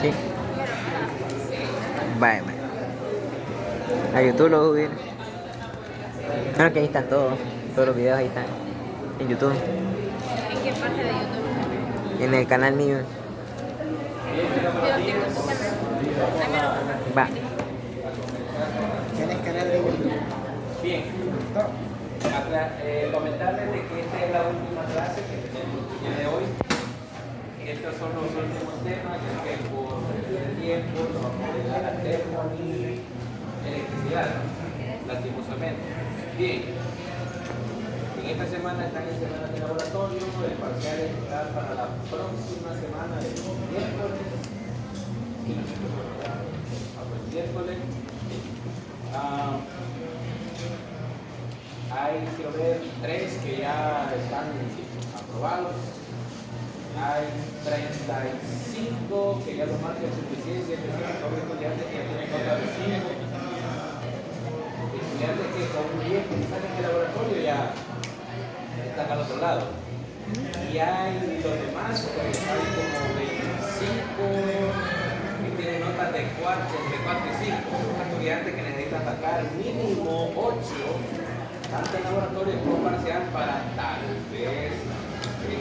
Sí. Vale, vale. A YouTube lo subí. Bueno, que ahí están todos los videos ahí están. En YouTube. ¿En qué parte de YouTube? En el canal mío. Yo tengo tu canal. Dámelo, Va. ¿Tienes canal de YouTube? Bien, comentarles de que esta es la última clase que tenemos el día de hoy. Estos son los últimos temas, ya que por el tiempo nos vamos a llegar a termo y electricidad, lastimosamente. Bien, en esta semana están en semana de laboratorio, el parcial está para la próxima semana, el miércoles. Hay, quiero ver, 3 que ya están aprobados. Hay 35 que ya lo marca en suficiencia, que son estudiantes que tienen nota de 5. Estudiantes que con 10 que salen del laboratorio ya están al otro lado. Y hay los demás, pues hay como 25 que tienen notas de 4, entre 4 y 5. Son estudiantes que necesitan sacar mínimo 8 tanto en laboratorio como parcial para tal vez,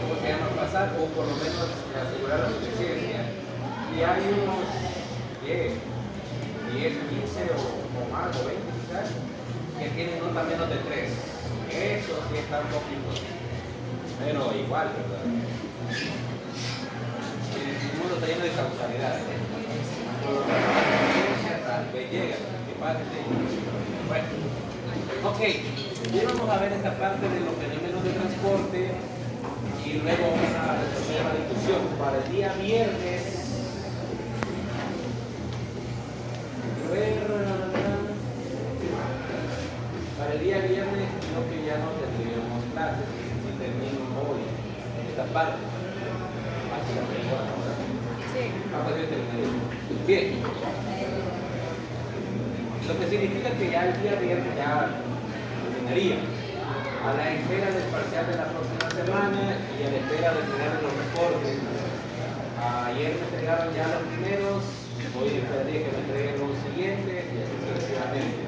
¿cómo se llama? Pasar o por lo menos asegurar la suficiencia. Y hay unos 10, 15 o más, o 20 quizás, que tienen nota menos de 3. Eso sí está un poquito, pero igual, ¿verdad? El mundo está lleno de causalidad. Tal vez llega, que pase. Bueno, ok. Y vamos a ver esta parte de los fenómenos de transporte y luego vamos a resolver la discusión. Para el día viernes, creo que ya no tendríamos clases si termino hoy esta parte. Así la mejor ahora. Sí. Capaz de terminar. Bien. Lo que significa que ya el día viernes ya terminaría. A la espera del parcial de la próxima semana y a la espera de tener los reportes. Ayer me entregaron ya los primeros, hoy esperaría que me entreguen los siguientes y así sucesivamente.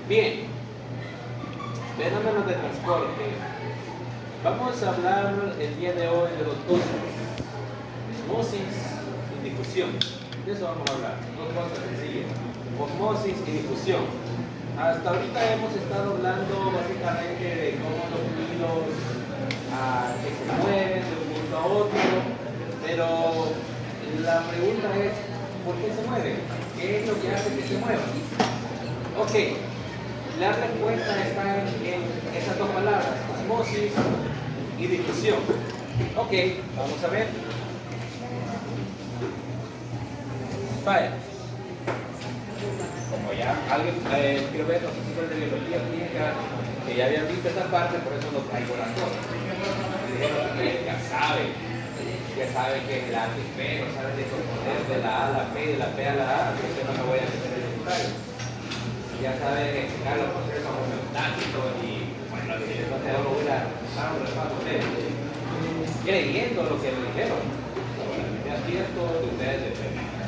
Bien, fenómenos de transporte. Vamos a hablar el día de hoy de dos cosas: osmosis y difusión. De eso vamos a hablar, dos cosas sencillas: osmosis y difusión. Hasta ahorita hemos estado hablando básicamente de cómo los fluidos que se mueven de un punto a otro, pero la pregunta es, ¿por qué se mueven? ¿Qué es lo que hace que se muevan? Ok, la respuesta está en esas dos palabras, osmosis y difusión. Ok, vamos a ver. Vaya. Como ya alguien, quiero ver los chicos de biología química que ya habían visto esta parte, por eso no traigo las cosas. Dijeron que ya sabe que es el antiespero, sabe de componer de la A a la P, de la P a la A, así que no me voy a meter en el ya sabe explicar los procesos homeostáticos y bueno, entonces ahora voy a dar un repaso de creyendo lo que me dijeron. Ya cierto de ustedes.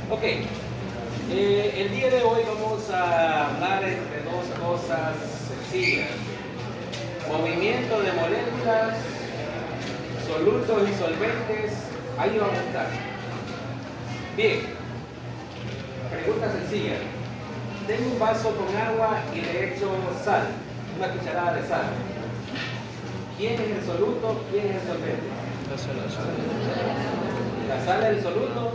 Ok. El día de hoy vamos a hablar entre dos cosas sencillas: movimiento de moléculas, solutos y solventes. Ahí vamos a estar. Bien, pregunta sencilla: tengo un vaso con agua y le echo sal, una cucharada de sal. ¿Quién es el soluto? ¿Quién es el solvente? La sal es el soluto.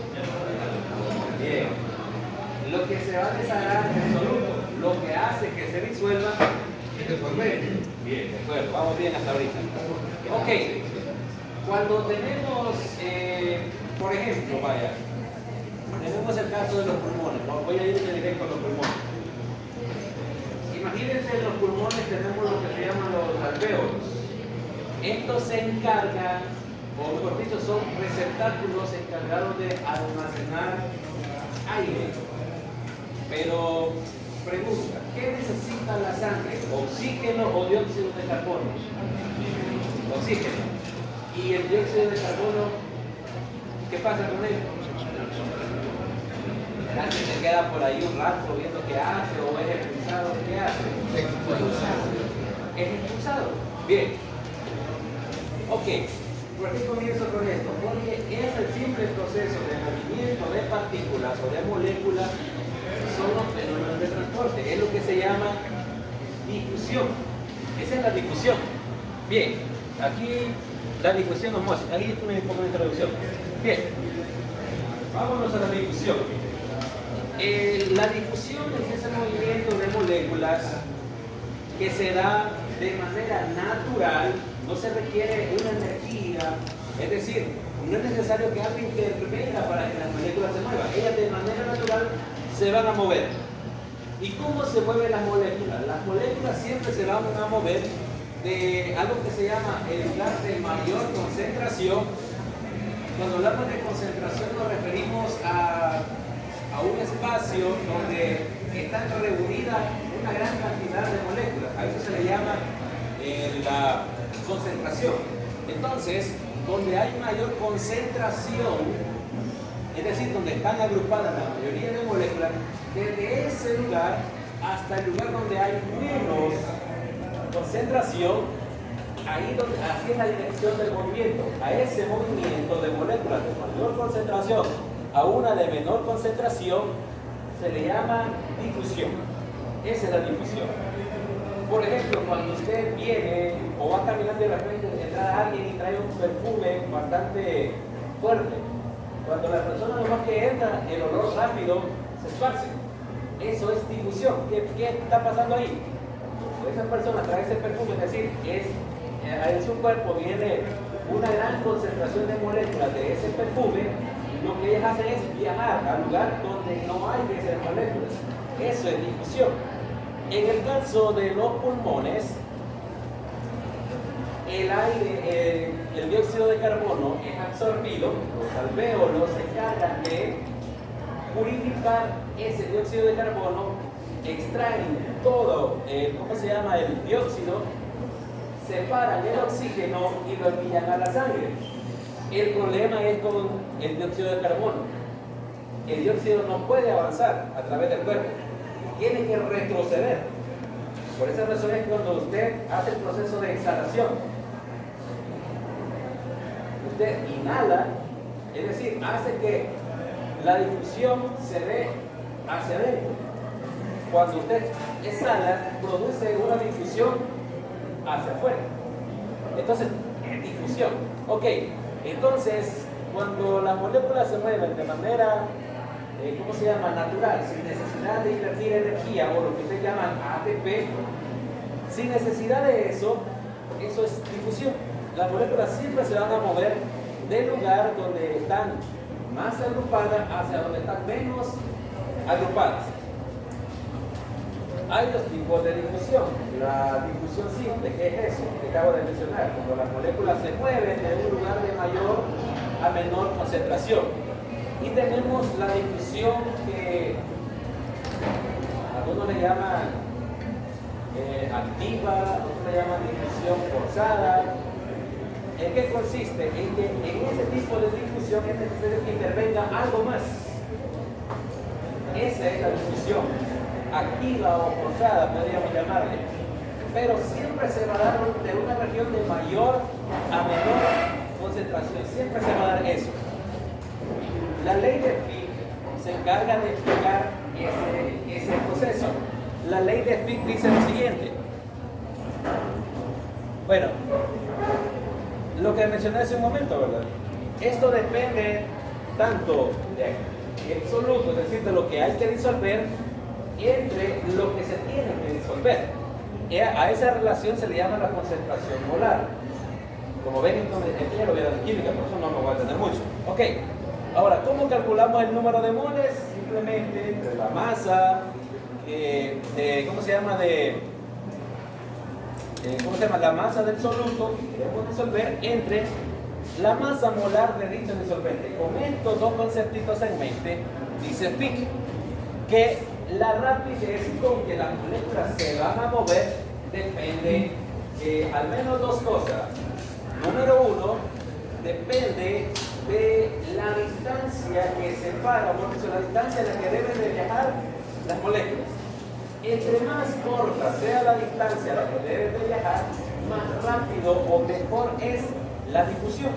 Bien. Lo que se va a desagregar es el soluto, lo que hace que se disuelva es el solvente. Bien, de acuerdo, vamos bien hasta ahorita. Ok, cuando tenemos, por ejemplo, vaya, tenemos el caso de los pulmones. Voy a ir directo a los pulmones. Imagínense, en los pulmones tenemos lo que se llaman los alvéolos. Estos se encargan, o mejor dicho, son receptáculos encargados de almacenar aire. Pero, pregunta, ¿qué necesita la sangre? ¿Oxígeno o dióxido de carbono? Oxígeno. ¿Y el dióxido de carbono, qué pasa con él? casi se queda por ahí un rato viendo qué hace o es expulsado, ¿qué hace? Es expulsado. Bien. Ok. ¿Por qué comienzo con esto? Porque es el simple proceso de movimiento de partículas o de moléculas son los fenómenos de transporte. Es lo que se llama difusión. Esa es la difusión. Bien, aquí la difusión nos muestra. Ahí es un poco de introducción. Bien, vámonos a la difusión. La difusión es ese movimiento de moléculas que se da de manera natural, no se requiere una energía, es decir, no es necesario que algo intervenga para que las moléculas se muevan. Ellas de manera natural se van a mover. ¿Y cómo se mueven las moléculas? Las moléculas siempre se van a mover de algo que se llama el lugar de mayor concentración. Cuando hablamos de concentración nos referimos a un espacio donde están reunidas una gran cantidad de moléculas. A eso se le llama la concentración. Entonces, donde hay mayor concentración, es decir, donde están agrupadas la mayoría de moléculas, desde ese lugar hasta el lugar donde hay menos concentración, así es la dirección del movimiento. A ese movimiento de moléculas de mayor concentración a una de menor concentración se le llama difusión. Esa es la difusión. Por ejemplo, cuando usted viene o va caminando y de repente entra alguien y trae un perfume bastante fuerte, cuando la persona nomás que entra, el olor rápido se esparce. Eso es difusión. ¿Qué está pasando ahí? Esa persona trae ese perfume, es decir, en su cuerpo viene una gran concentración de moléculas de ese perfume. Lo que ellas hacen es viajar al lugar donde no hay de esas moléculas. Eso es difusión. En el caso de los pulmones, el aire, el dióxido de carbono es absorbido, los alvéolos se encargan de purificar ese dióxido de carbono, extraen todo, ¿cómo se llama? El dióxido, separan el oxígeno y lo envían a la sangre. El problema es con el dióxido de carbono. El dióxido no puede avanzar a través del cuerpo, tiene que retroceder. Por esa razón es cuando usted hace el proceso de exhalación, usted inhala, es decir, hace que la difusión se dé hacia adentro. Cuando usted exhala, produce una difusión hacia afuera. Entonces, es difusión. Ok, entonces, cuando las moléculas se mueven de manera, ¿cómo se llama? Natural, sin necesidad de invertir energía, o lo que ustedes llaman ATP, sin necesidad de eso, eso es difusión. Las moléculas siempre se van a mover del lugar donde están más agrupadas hacia donde están menos agrupadas. Hay dos tipos de difusión. La difusión simple, que es eso que acabo de mencionar, cuando las moléculas se mueven de un lugar de mayor a menor concentración. Y tenemos la difusión que algunos le llaman activa, otros le llaman difusión forzada. ¿En qué consiste? En que en ese tipo de difusión es necesario que intervenga algo más. Esa es la difusión, activa o forzada, podríamos llamarle. Pero siempre se va a dar de una región de mayor a menor concentración, siempre se va a dar eso. La ley de Fick se encarga de explicar ese proceso. La ley de Fick dice lo siguiente. Bueno, lo que mencioné hace un momento, ¿verdad? Esto depende tanto del soluto, es decir, de lo que hay que disolver, entre lo que se tiene que disolver. A esa relación se le llama la concentración molar. Como ven, entonces, ya lo vieron en química, por eso no me voy a tener mucho. Ok, ahora, ¿cómo calculamos el número de moles? Simplemente entre la masa, ¿cómo se llama? La masa del soluto que queremos disolver entre la masa molar de dicho disolvente. Con estos dos conceptitos en mente, dice Fick que la rapidez con que las moléculas se van a mover depende de al menos dos cosas. Número uno, depende de la distancia distancia que separa, bueno, la distancia a la que deben de viajar las moléculas. Entre más corta sea la distancia a la que deben de viajar, más rápido o mejor es la difusión.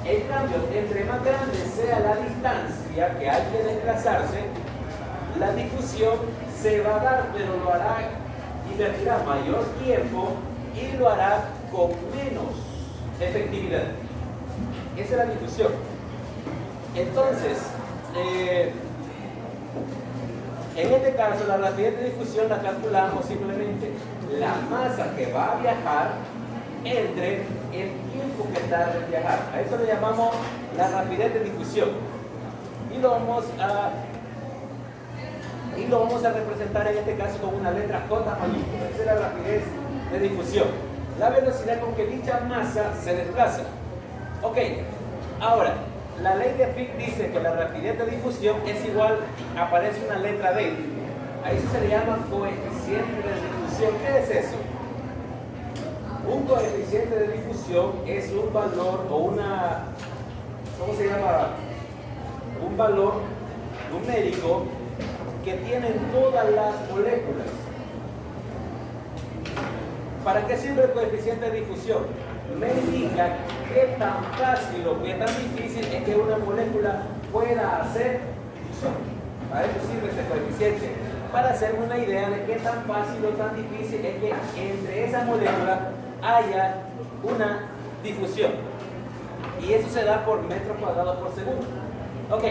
En cambio, entre más grande sea la distancia que hay que desplazarse, la difusión se va a dar, pero lo hará, invertirá mayor tiempo y lo hará con menos efectividad. Esa es la difusión. Entonces, en este caso, la rapidez de difusión la calculamos simplemente la masa que va a viajar entre el tiempo que tarda en viajar. A eso le llamamos la rapidez de difusión. Y lo vamos a representar en este caso con una letra J mayúscula. Esa es la rapidez de difusión. La velocidad con que dicha masa se desplaza. Ok, ahora, la ley de Fick dice que la rapidez de difusión es igual, aparece una letra D. A eso se le llama coeficiente de difusión. ¿Qué es eso? Un coeficiente de difusión es un valor o una, ¿cómo se llama? Un valor numérico que tienen todas las moléculas. ¿Para qué sirve el coeficiente de difusión? Me indica qué tan fácil o qué tan difícil es que una molécula pueda hacer difusión. Para eso sirve este coeficiente, para hacer una idea de qué tan fácil o tan difícil es que entre esas moléculas haya una difusión. Y eso se da por metros cuadrados por segundo. Ok,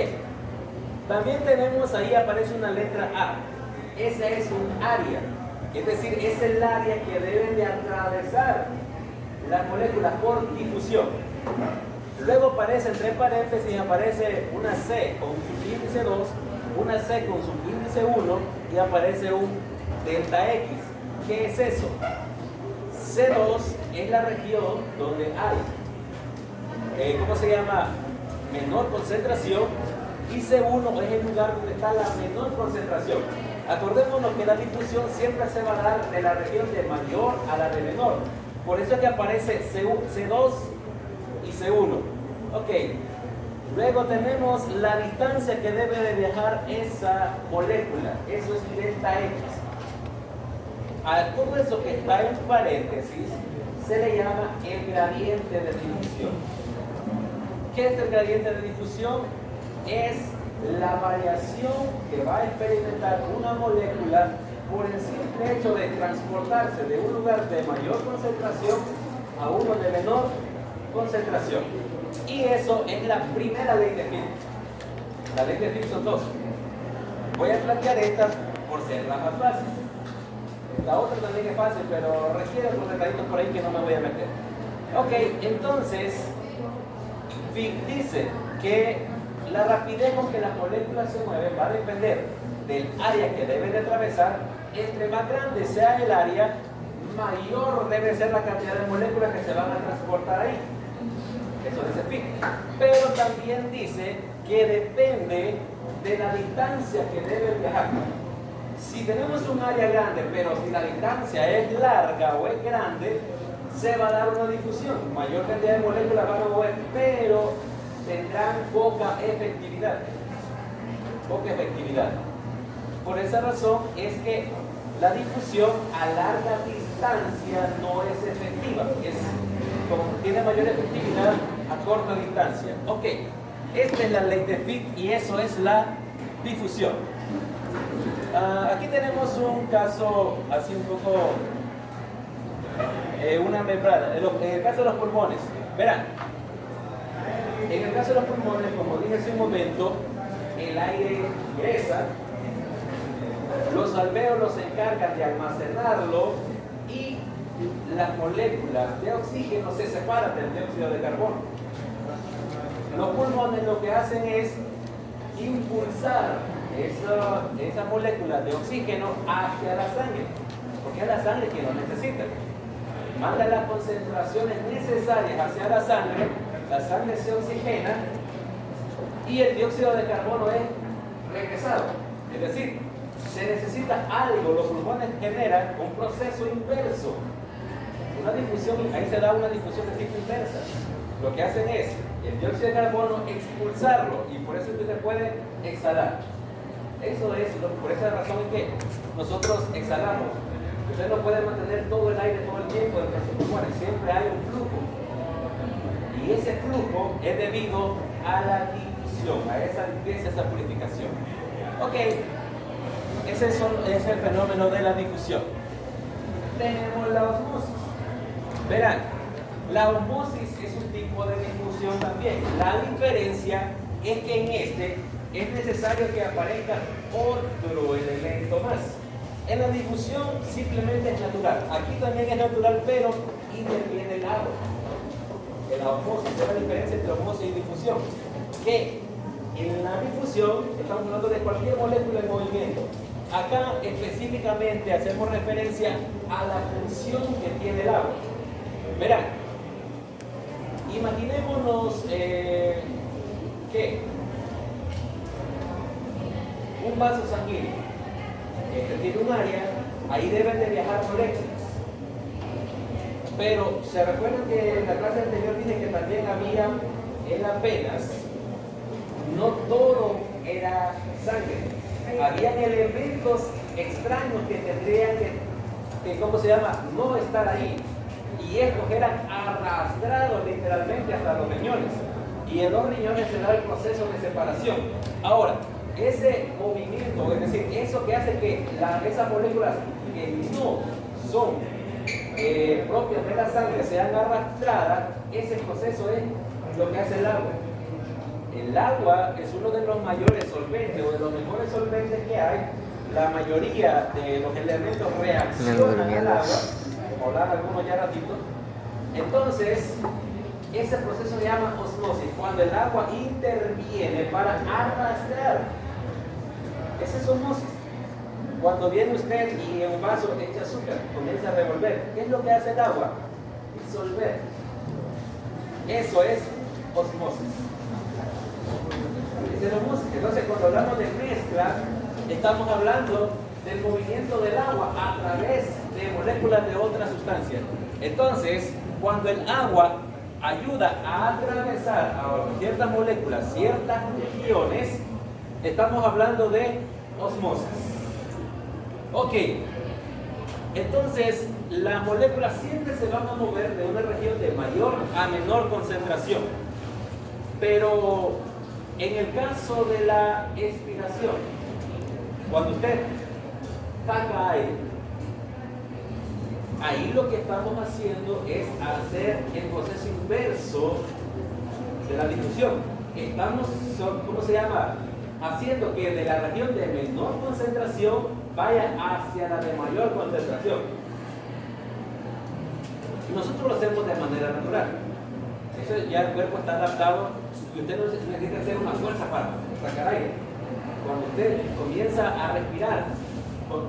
también tenemos ahí, aparece una letra A. Esa es un área, es decir, es el área que deben de atravesar las moléculas por difusión. Luego aparece entre paréntesis, aparece una C con subíndice 2, una C con subíndice 1 y aparece un delta X. ¿Qué es eso? C2 es la región donde hay, ¿cómo se llama? Menor concentración, y C1 es el lugar donde está la menor concentración. Acordémonos que la difusión siempre se va a dar de la región de mayor a la de menor. Por eso es que aparece C2 y C1. Ok. Luego tenemos la distancia que debe de viajar esa molécula. Eso es delta X. A todo eso que está en paréntesis se le llama el gradiente de difusión. ¿Qué es el gradiente de difusión? Es la variación que va a experimentar una molécula por el simple hecho de transportarse de un lugar de mayor concentración a uno de menor concentración. Y eso es la primera ley de Fick. La ley de Fick son dos. Voy a plantear esta por ser la más fácil. La otra también es fácil, pero requiere unos detallitos por ahí que no me voy a meter. Ok, entonces Fick dice que la rapidez con que las moléculas se mueven va a depender del área que deben de atravesar. Entre más grande sea el área, mayor debe ser la cantidad de moléculas que se van a transportar ahí. Eso dice Fick. Pero también dice que depende de la distancia que debe viajar. Si tenemos un área grande, pero si la distancia es larga o es grande, se va a dar una difusión. Mayor cantidad de moléculas van a mover, pero tendrán poca efectividad. Poca efectividad. Por esa razón es que la difusión a larga distancia no es efectiva. Tiene mayor efectividad a corta distancia. Ok, esta es la ley de Fick y eso es la difusión. Aquí tenemos un caso así un poco, una membrana. En el caso de los pulmones, verán, en el caso de los pulmones, como dije hace un momento, el aire ingresa, los alvéolos se encargan de almacenarlo y las moléculas de oxígeno se separan del dióxido de carbono. Los pulmones lo que hacen es impulsar esas moléculas de oxígeno hacia la sangre, porque es la sangre quien lo necesita. Manda las concentraciones necesarias hacia la sangre se oxigena y el dióxido de carbono es regresado. Es decir, se necesita algo, los pulmones generan un proceso inverso, una difusión, ahí se da una difusión de tipo inversa. Lo que hacen es el dióxido de carbono, expulsarlo, y por eso usted puede exhalar. Eso es, por esa razón es que nosotros exhalamos. Usted no puede mantener todo el aire todo el tiempo en nuestros pulmones, siempre hay un flujo. Y ese flujo es debido a la difusión, a esa limpieza, a esa purificación. Ok, ese es el fenómeno de la difusión. Tenemos la osmosis. Verán, la osmosis es un tipo de difusión también. La diferencia es que en este es necesario que aparezca otro elemento más. En la difusión simplemente es natural. Aquí también es natural, pero interviene el agua. En la osmosis es la diferencia entre osmosis y difusión. Que en la difusión estamos hablando de cualquier molécula en movimiento. Acá específicamente hacemos referencia a la función que tiene el agua. Verán, imaginémonos que un vaso sanguíneo tiene un área, ahí deben de viajar moléculas. Pero se recuerdan que en la clase anterior dije que también había en las venas, no todo era sangre. Habían elementos extraños que tendrían que ¿cómo se llama? No estar ahí. Y estos eran arrastrados literalmente hasta los riñones. Y en los riñones se da el proceso de separación. Ahora, ese movimiento, es decir, eso que hace que esas moléculas que no son propias de la sangre sean arrastradas, ese proceso es lo que hace el agua. El agua es uno de los mayores solventes o de los mejores solventes que hay. La mayoría de los elementos reaccionan al agua, como hablan algunos ya ratito. Entonces, ese proceso se llama osmosis, cuando el agua interviene para arrastrar. Esa es osmosis. Cuando viene usted y en un vaso echa azúcar, comienza a revolver. ¿Qué es lo que hace el agua? Disolver. Eso es osmosis. Entonces, cuando hablamos de mezcla, estamos hablando del movimiento del agua a través de moléculas de otras sustancias. Entonces, cuando el agua ayuda a atravesar a ciertas moléculas, ciertas regiones, estamos hablando de osmosis. Ok, entonces las moléculas siempre se van a mover de una región de mayor a menor concentración. Pero en el caso de la expiración, cuando usted saca aire, ahí lo que estamos haciendo es hacer el proceso inverso de la difusión. Estamos, ¿cómo se llama? Haciendo que de la región de menor concentración vaya hacia la de mayor concentración. Y nosotros lo hacemos de manera natural. Eso ya el cuerpo está adaptado y usted no necesita hacer una fuerza para sacar aire. Cuando usted comienza a respirar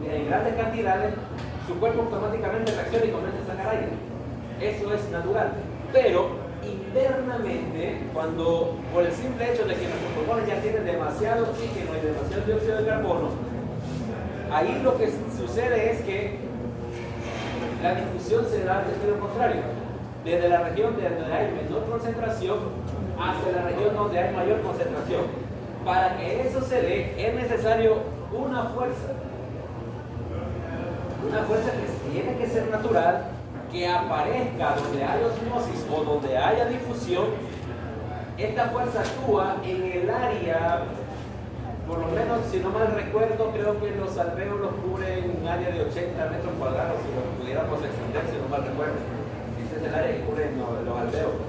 en grandes cantidades, su cuerpo automáticamente reacciona y comienza a sacar aire. Eso es natural. Pero internamente, cuando por el simple hecho de que nuestros pulmones ya tienen demasiado oxígeno y demasiado dióxido de carbono, ahí lo que sucede es que la difusión se da en sentido contrario, desde la región donde hay menor concentración hacia la región donde hay mayor concentración. Para que eso se dé es necesario una fuerza que tiene que ser natural, que aparezca donde hay osmosis o donde haya difusión. Esta fuerza actúa en el área, por lo menos si no mal recuerdo, creo que los alvéolos cubren un área de 80 metros cuadrados, si lo pudiéramos extender, si no mal recuerdo. Ese es el área que cubren los alvéolos,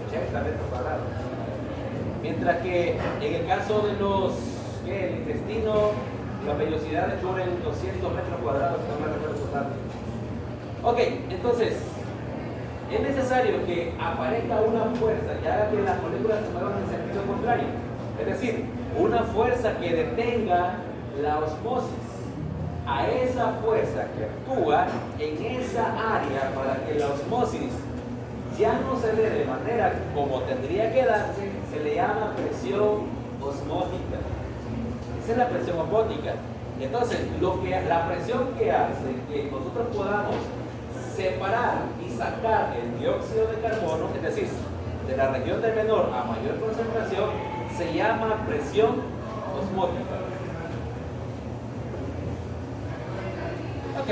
80 metros cuadrados. Mientras que en el caso de el intestino, las vellosidades cubren 200 metros cuadrados, si no mal recuerdo totalmente. Ok, entonces, es necesario que aparezca una fuerza que haga que las moléculas se muevan en sentido contrario. Es decir, una fuerza que detenga la osmosis. A esa fuerza que actúa en esa área para que la osmosis ya no se dé de manera como tendría que darse, se le llama presión osmótica. Esa es la presión osmótica. Entonces, la presión que hace que nosotros podamos separar y sacar el dióxido de carbono, es decir, de la región de menor a mayor concentración se llama presión osmótica. Ok,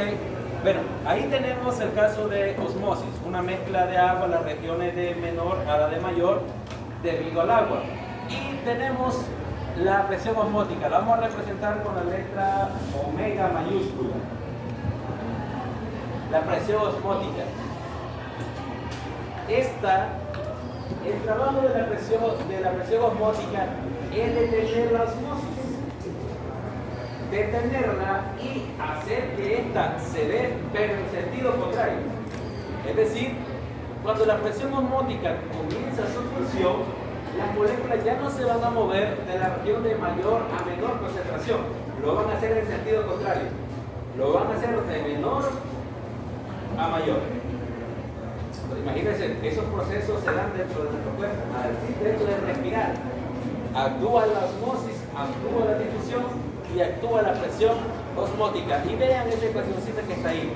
bueno, ahí tenemos el caso de osmosis, una mezcla de agua en las regiones de menor a la de mayor debido al agua. Y tenemos la presión osmótica, la vamos a representar con la letra omega mayúscula. La presión osmótica. El trabajo de la presión osmótica es detener la osmosis. Detenerla y hacer que ésta se dé, pero en sentido contrario. Es decir, cuando la presión osmótica comienza su función, las moléculas ya no se van a mover de la región de mayor a menor concentración. Lo van a hacer en sentido contrario. Lo van a hacer de menor a mayor. Imagínense, esos procesos se dan dentro de nuestro cuerpo, al simple hecho de respirar. Actúa la osmosis, actúa la difusión y actúa la presión osmótica. Y vean esa ecuacióncita que está ahí.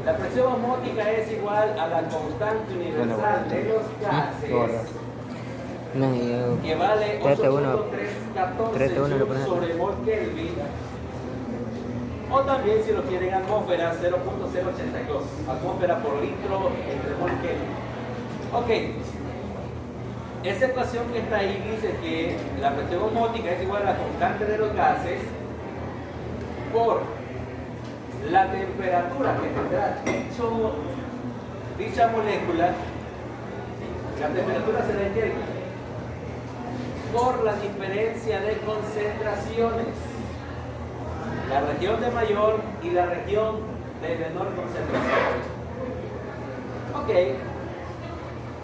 La presión osmótica es igual a la constante universal de los gases, que vale 8.314 joules sobre mol Kelvin. O también, si lo quieren, atmósfera, 0.082 atmósfera por litro entre mol Kelvin. Ok, esa ecuación que está ahí dice que la presión osmótica es igual a la constante de los gases por la temperatura que tendrá dicha molécula. La temperatura será en Kelvin por la diferencia de concentraciones. La región de mayor y la región de menor concentración. Ok,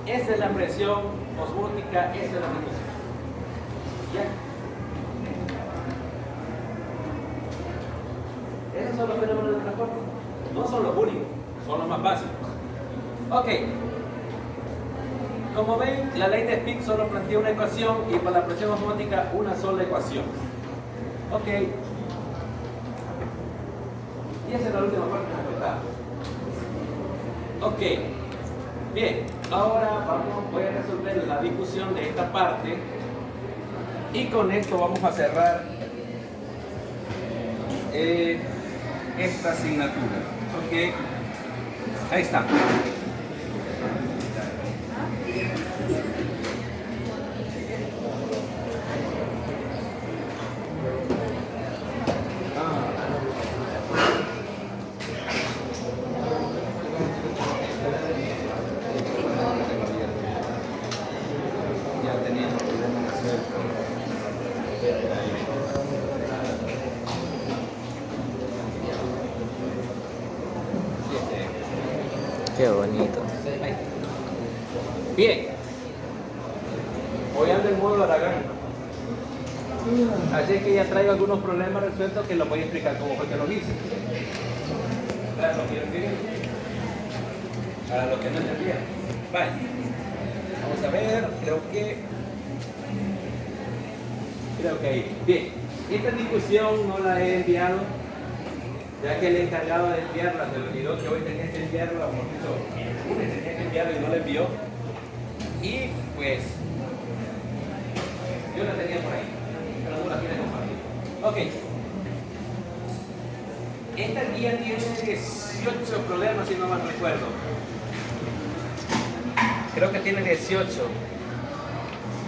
esa es la presión osmótica, esa es la difusión. ¿Ya? Esos son los fenómenos de transporte. No son los únicos, son los más básicos. Ok. Como ven, la ley de Fick solo plantea una ecuación y para la presión osmótica una sola ecuación. Ok. Y esa es la última parte que nos faltaba. Ok. Bien, ahora voy a resolver la difusión de esta parte y con esto vamos a cerrar esta asignatura. Ok. Ahí está. Qué bonito. Bien. Hoy ando en modo Aragán. Así que ya traigo algunos problemas resueltos que los voy a explicar cómo fue que lo hice. Para los que entendieron. Para los que no entendieron. Vale. Vamos a ver, creo que ahí. Bien. Esta discusión no la he enviado, ya que el encargado de enviarla se me olvidó que hoy tenía que enviarla, o mejor dicho, el lunes tenía que enviarla y no la envió. Y pues, yo la tenía por ahí, pero no la quiere compartir. Ok. Esta guía tiene 18 problemas, si no mal recuerdo. Creo que tiene 18.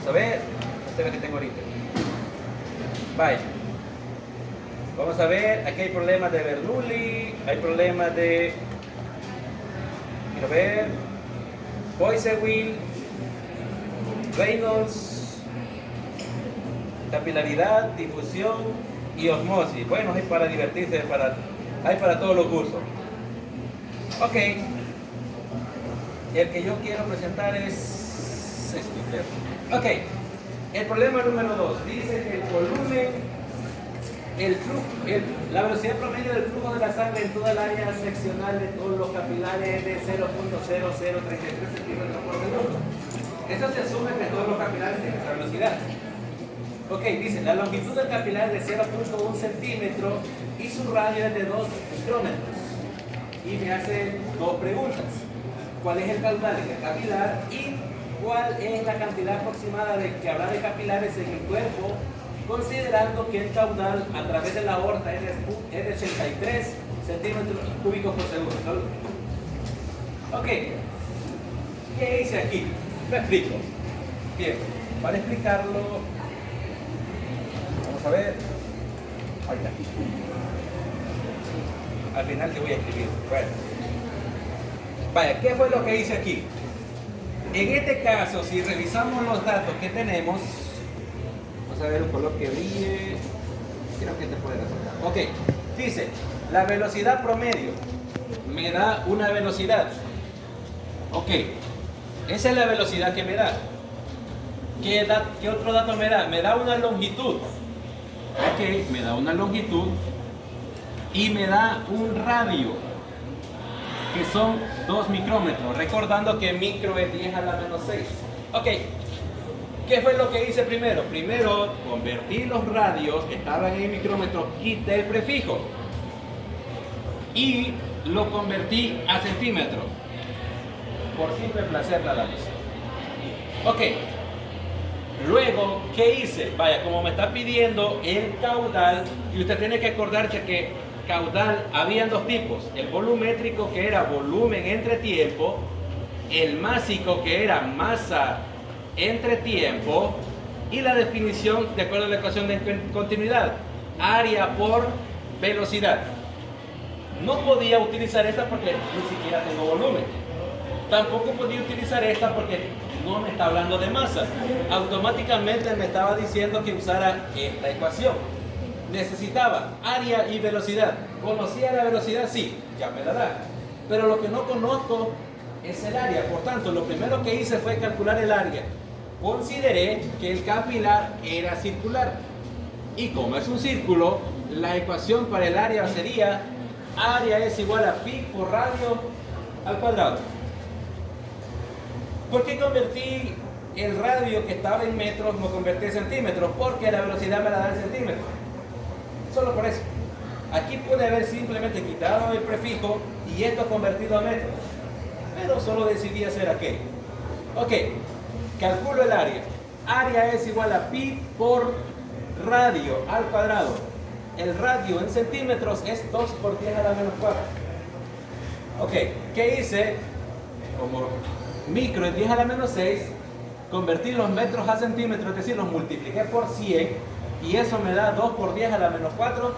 A ver, esta es la que tengo ahorita. Vaya. Vamos a ver, aquí hay problemas de Bernoulli, hay problemas de, quiero ver, Boisseville, Reynolds, capilaridad, difusión y osmosis. Bueno, hay para divertirse, hay para todos los cursos. Ok, el que yo quiero presentar es este. Ok, el problema número 2 dice que el volumen, la velocidad promedio del flujo de la sangre en toda el área seccional de todos los capilares es de 0.0033 centímetros por segundo. Eso se asume que todos los capilares tienen esa velocidad. Ok, dice, la longitud del capilar es de 0.1 centímetro y su radio es de 2 micrómetros. Y me hace dos preguntas. ¿Cuál es el caudal del capilar y ¿Cuál es la cantidad aproximada que habrá de capilares en el cuerpo, considerando que el caudal a través de la aorta es de 83 centímetros cúbicos por segundo? Ok, ¿qué hice aquí? Lo explico. Bien, para explicarlo, vamos a ver. Ahí está. Al final te voy a escribir. Bueno. Vaya, ¿qué fue lo que hice aquí? En este caso, si revisamos los datos que tenemos, vamos a ver un color que brille. Creo que te puede resultar. Ok, dice, la velocidad promedio me da una velocidad. Ok, esa es la velocidad que me da. ¿Qué otro dato me da? Me da una longitud. Ok, me da una longitud y me da un radio, que son 2 micrómetros, recordando que micro es 10 a la menos 6. Ok, ¿qué fue lo que hice primero? Primero convertí los radios que estaban en micrómetros, quité el prefijo y lo convertí a centímetros, por simple placer nada más. Ok, luego, ¿qué hice? Vaya, como me está pidiendo el caudal, y usted tiene que acordarse que caudal habían dos tipos: el volumétrico, que era volumen entre tiempo; el másico, que era masa entre tiempo; y la definición, de acuerdo a la ecuación de continuidad, área por velocidad. No podía utilizar esta porque ni siquiera tengo volumen. Tampoco podía utilizar esta porque no me está hablando de masa. Automáticamente me estaba diciendo que usara esta ecuación. Necesitaba área y velocidad. ¿Conocía la velocidad? Sí, ya me la da. Pero lo que no conozco es el área. Por tanto, lo primero que hice fue calcular el área. Consideré que el capilar era circular. Y como es un círculo, la ecuación para el área sería: área es igual a pi por radio al cuadrado. ¿Por qué convertí el radio que estaba en metros, lo convertí en centímetros? Porque la velocidad me la da en centímetros. Solo por eso. Aquí pude haber simplemente quitado el prefijo y esto convertido a metros. Pero solo decidí hacer aquello. Ok, calculo el área. Área es igual a pi por radio al cuadrado. El radio en centímetros es 2 por 10 a la menos 4. Ok, ¿qué hice? Como micro es 10 a la menos 6, convertí los metros a centímetros, es decir, los multipliqué por 100, y eso me da 2 por 10 a la menos 4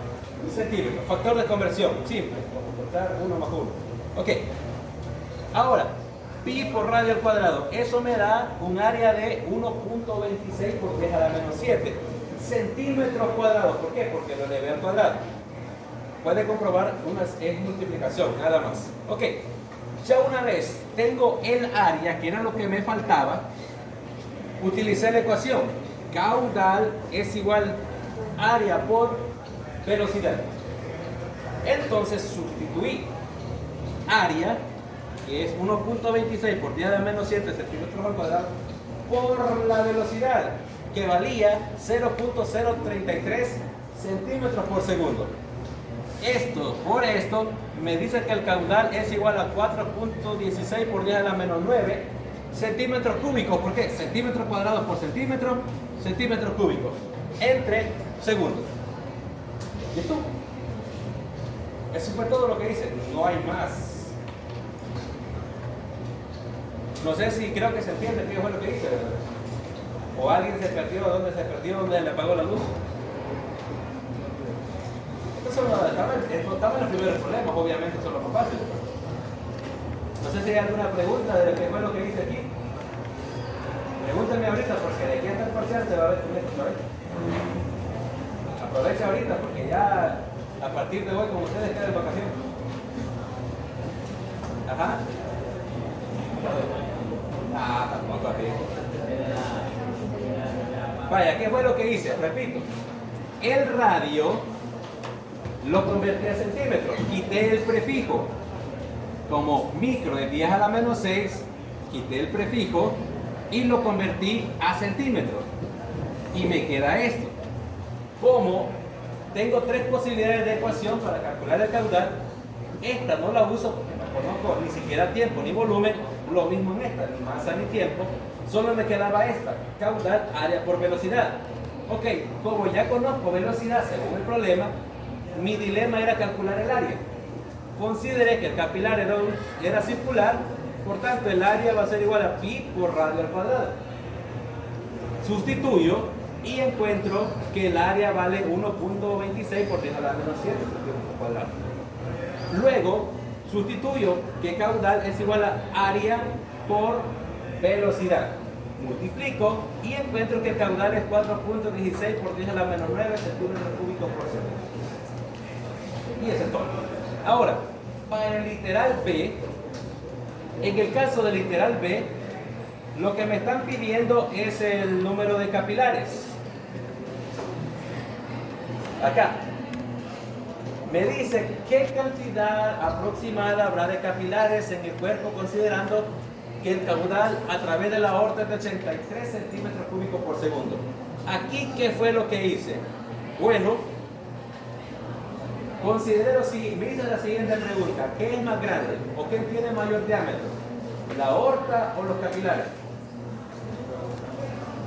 centímetros. Factor de conversión, simple, cortar 1 más 1. Ok, ahora, pi por radio al cuadrado, eso me da un área de 1.26 por 10 a la menos 7 centímetros cuadrados. ¿Por qué? Porque lo elevé al cuadrado. Puede comprobar, es multiplicación, nada más. Ok, ya una vez tengo el área, que era lo que me faltaba, utilicé la ecuación. Caudal es igual área por velocidad. Entonces sustituí área, que es 1.26 por 10 a la menos 7 centímetros al cuadrado, por la velocidad, que valía 0.033 centímetros por segundo. Esto por esto me dice que el caudal es igual a 4.16 por 10 a la menos 9 centímetros cúbicos. ¿Por qué? Centímetros cuadrados por centímetros, centímetros cúbicos entre segundos. ¿Listo? Eso fue todo lo que hice, no hay más. No sé si creo que se entiende qué fue lo que hice, ¿verdad? O alguien se perdió, ¿dónde se perdió? ¿Dónde le apagó la luz? Eso no estaba en los primeros problemas, obviamente eso es lo más fácil. No sé si hay alguna pregunta de qué fue lo que hice aquí. Pregúntenme ahorita, porque de aquí hasta el parcial se va a ver con esto, ¿sabes? Aprovecha ahorita, porque ya a partir de hoy con ustedes quedan en vacaciones. Ajá. Ah, tampoco así. Vaya, ¿qué fue lo que hice? Repito. El radio lo convertí a centímetros. Quité el prefijo. Como micro de 10 a la menos 6, quité el prefijo y lo convertí a centímetros. Y me queda esto. Como tengo 3 posibilidades de ecuación para calcular el caudal, esta no la uso porque no conozco ni siquiera tiempo ni volumen, lo mismo en esta, ni masa ni tiempo, solo me quedaba esta, caudal, área por velocidad. Ok, como ya conozco velocidad según el problema, mi dilema era calcular el área. Consideré que el capilar era circular, por tanto el área va a ser igual a pi por radio al cuadrado. Sustituyo y encuentro que el área vale 1.26 por 10 a la menos 7 centímetros cuadrados. Luego sustituyo que caudal es igual a área por velocidad. Multiplico y encuentro que el caudal es 4.16 por 10 a la menos 9 centímetros cúbicos por segundo. Y eso es todo. Ahora, para el literal B, en el caso del literal B, lo que me están pidiendo es el número de capilares. Acá. Me dice qué cantidad aproximada habrá de capilares en el cuerpo considerando que el caudal a través de la aorta es de 83 centímetros cúbicos por segundo. Aquí, ¿qué fue lo que hice? Bueno, considero si me hice la siguiente pregunta: ¿qué es más grande o qué tiene mayor diámetro? ¿La aorta o los capilares?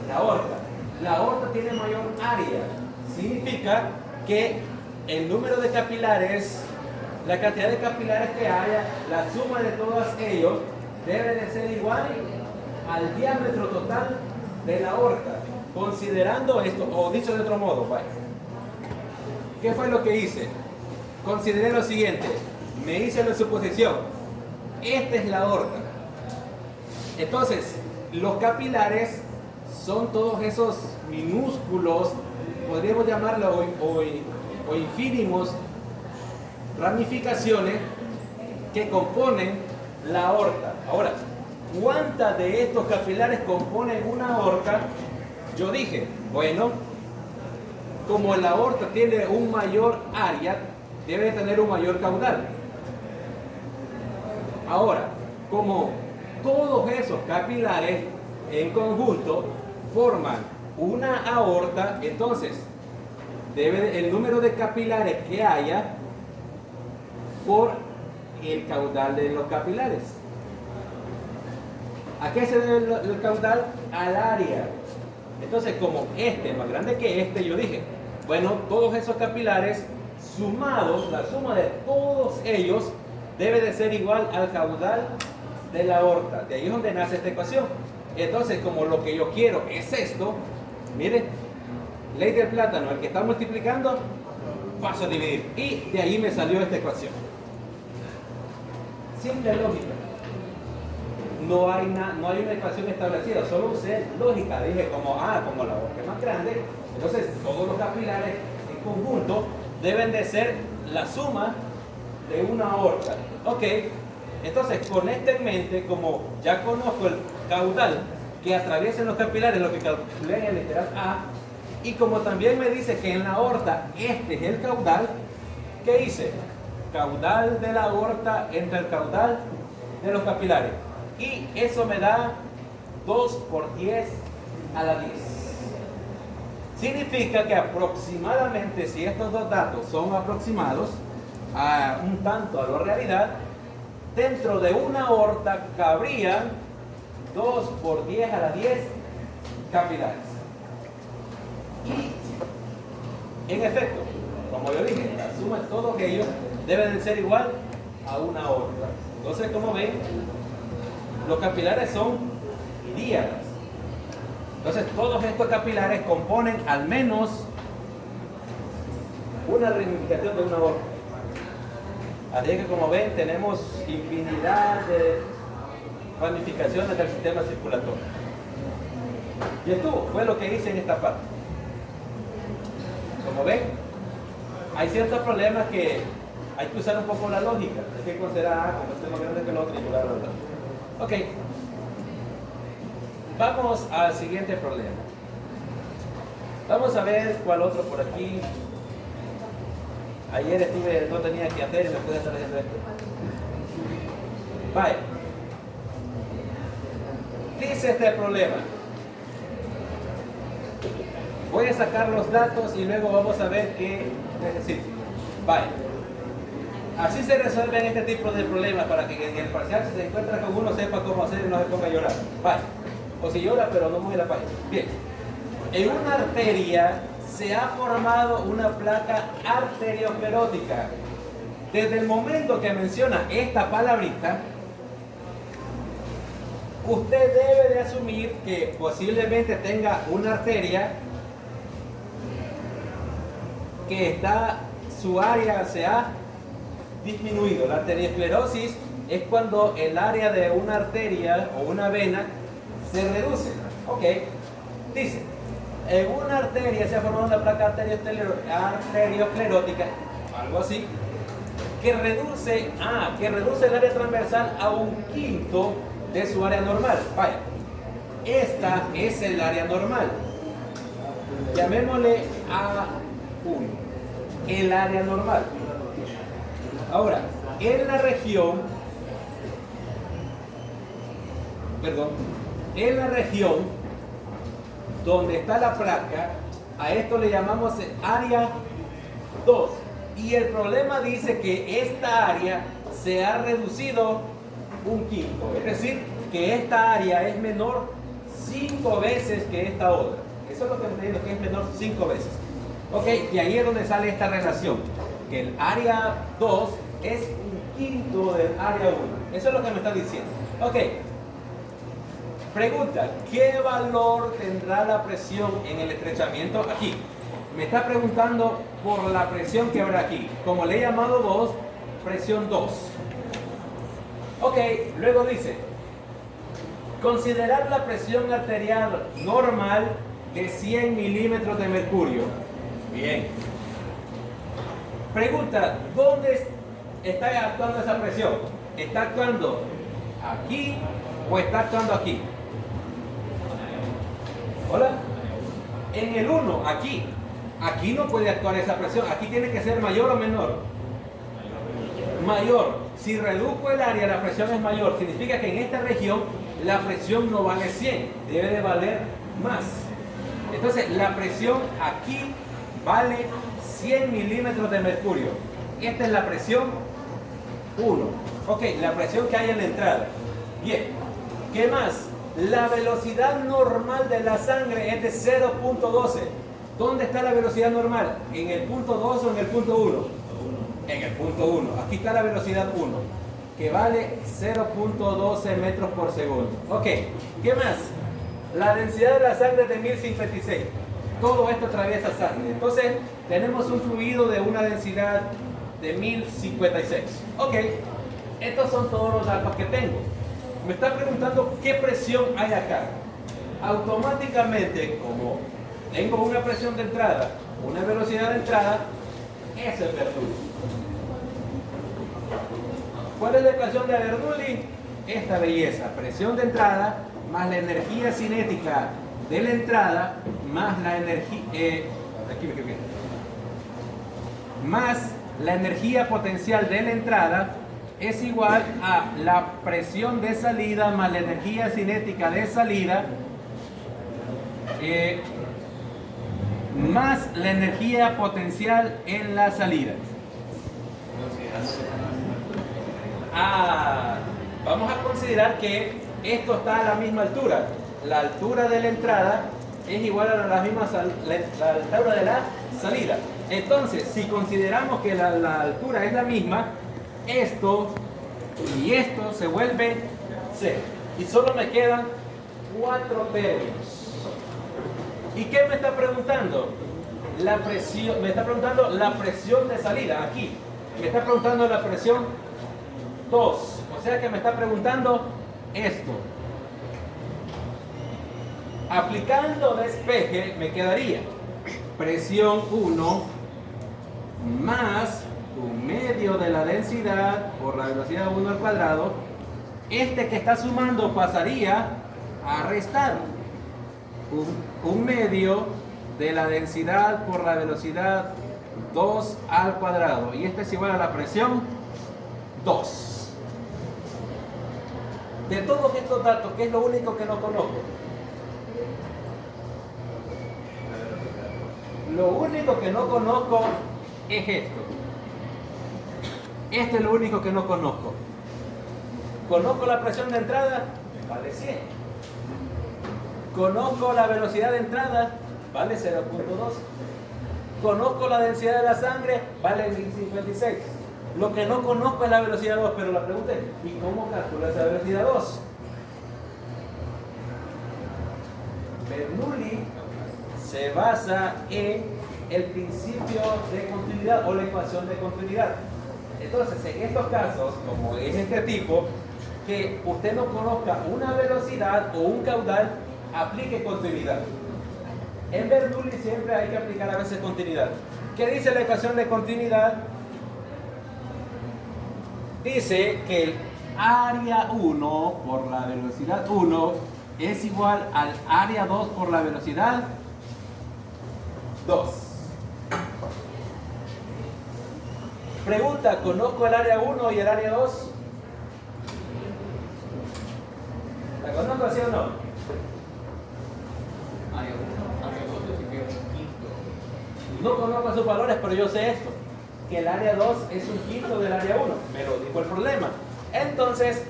La aorta. La aorta tiene mayor área. Significa que el número de capilares, la cantidad de capilares que haya, la suma de todos ellos debe de ser igual al diámetro total de la aorta. Considerando esto, o dicho de otro modo, vaya. ¿Qué fue lo que hice? Consideré lo siguiente, me hice la suposición, esta es la aorta. Entonces, los capilares son todos esos minúsculos, podríamos llamarlo o infínimos ramificaciones que componen la aorta. Ahora, ¿cuántas de estos capilares componen una aorta? Yo dije, bueno, como la aorta tiene un mayor área, debe tener un mayor caudal. Ahora, como todos esos capilares en conjunto forman una aorta, entonces el número de capilares que haya por el caudal de los capilares. ¿A qué se debe el caudal? Al área. Entonces, como este es más grande que este, yo dije, bueno, todos esos capilares sumados, la suma de todos ellos debe de ser igual al caudal de la aorta. De ahí es donde nace esta ecuación. Entonces, como lo que yo quiero es esto, miren, ley del plátano, el que está multiplicando, paso a dividir. Y de ahí me salió esta ecuación. Simple lógica. No hay una ecuación establecida, solo usé lógica. Dije, como la aorta es más grande, entonces todos los capilares en conjunto deben de ser la suma de una aorta. Ok, entonces con esto en mente, como ya conozco el caudal que atraviesen los capilares, lo que calculé en el literal A, y como también me dice que en la aorta este es el caudal, ¿qué hice? Caudal de la aorta entre el caudal de los capilares. Y eso me da 2 por 10 a la 10. Significa que aproximadamente, si estos dos datos son aproximados a un tanto a la realidad, dentro de una aorta cabrían 2 por 10 a la 10 capilares. Y en efecto, como yo dije, la suma de todos ellos debe de ser igual a una aorta. Entonces, como ven, los capilares son diámetros. Entonces, todos estos capilares componen al menos una ramificación de una aorta. Así que, como ven, tenemos infinidad de ramificaciones del sistema circulatorio. Y esto fue lo que hice en esta parte. Como ven, hay ciertos problemas que hay que usar un poco la lógica. Hay que considerar, como este es más grande que el otro, y bla, bla, bla. Ok, vamos al siguiente problema. Vamos a ver cuál otro por aquí. Ayer no tenía que hacer y me pude estar haciendo esto. Vaya. Dice este problema. Voy a sacar los datos y luego vamos a ver qué necesito. Vaya. Así se resuelven este tipo de problemas para que en el parcial, si se encuentra con uno, sepa cómo hacer y no se ponga a llorar. Vaya. O si llora, pero no mueve la página. Bien. En una arteria se ha formado una placa arteriosclerótica. Desde el momento que menciona esta palabrita, usted debe de asumir que posiblemente tenga una arteria que está, su área se ha disminuido. La arteriosclerosis es cuando el área de una arteria o una vena se reduce. Ok, dice, en una arteria se ha formado una placa arteriosclerótica, algo así, que reduce el área transversal a 1/5 de su área normal. Vaya, esta es el área normal. Llamémosle A1, el área normal. Ahora, en la región donde está la placa, a esto le llamamos área 2. Y el problema dice que esta área se ha reducido 1/5. Es decir, que esta área es menor 5 veces que esta otra. Eso es lo que estoy diciendo, que es menor 5 veces. Ok, y ahí es donde sale esta relación. Que el área 2 es 1/5 del área 1. Eso es lo que me está diciendo. Ok. Pregunta, ¿qué valor tendrá la presión en el estrechamiento aquí? Me está preguntando por la presión que habrá aquí. Como le he llamado 2, presión 2. Ok, luego dice, considerar la presión arterial normal de 100 milímetros de mercurio. Bien. Pregunta, ¿dónde está actuando esa presión? ¿Está actuando aquí o está actuando aquí? ¿Hola? En el 1, aquí. Aquí no puede actuar esa presión. Aquí tiene que ser mayor o menor. Mayor. Si reduzco el área, la presión es mayor. Significa que en esta región la presión no vale 100. Debe de valer más. Entonces, la presión aquí vale 100 milímetros de mercurio. Esta es la presión 1. Ok, la presión que hay en la entrada. Bien. ¿Qué más? La velocidad normal de la sangre es de 0.12. ¿Dónde está la velocidad normal? ¿En el punto 2 o en el punto 1? En el punto 1. Aquí está la velocidad 1, que vale 0.12 metros por segundo. Ok, ¿qué más? La densidad de la sangre es de 1056. Todo esto atraviesa sangre. Entonces, tenemos un fluido de una densidad de 1056. Ok, estos son todos los datos que tengo. Me está preguntando qué presión hay acá. Automáticamente, como tengo una presión de entrada, una velocidad de entrada, es el Bernoulli. ¿Cuál es la ecuación de Bernoulli? Esta belleza, presión de entrada más la energía cinética de la entrada más la energía más la energía potencial de la entrada es igual a la presión de salida más la energía cinética de salida más la energía potencial en la salida. Vamos a considerar que esto está a la misma altura. La altura de la entrada es igual a la misma la altura de la salida. Entonces, si consideramos que la altura es la misma, esto y esto se vuelve C. Y solo me quedan 4 términos. ¿Y qué me está preguntando? La presión, me está preguntando la presión de salida, aquí. Me está preguntando la presión 2. O sea que me está preguntando esto. Aplicando despeje me quedaría presión 1 más un medio de la densidad por la velocidad 1 al cuadrado. Este que está sumando pasaría a restar un medio de la densidad por la velocidad 2 al cuadrado. Y este es igual a la presión 2. De todos estos datos, ¿qué es lo único que no conozco? Lo único que no conozco es esto. Este es lo único que no conozco. Conozco la presión de entrada, vale 100. Conozco la velocidad de entrada, vale 0.2. Conozco la densidad de la sangre, vale 1056. Lo que no conozco es la velocidad 2, pero la pregunta es, ¿y cómo calculo esa velocidad 2? Bernoulli se basa en el principio de continuidad o la ecuación de continuidad. Entonces, en estos casos, como es este tipo, que usted no conozca una velocidad o un caudal, aplique continuidad. En Bernoulli siempre hay que aplicar a veces continuidad. ¿Qué dice la ecuación de continuidad? Dice que el área 1 por la velocidad 1 es igual al área 2 por la velocidad 2. Pregunta, ¿conozco el área 1 y el área 2? ¿La conozco así o no? No conozco sus valores, pero yo sé esto, que el área 2 es un quinto del área 1. Me lo dijo el problema. Entonces,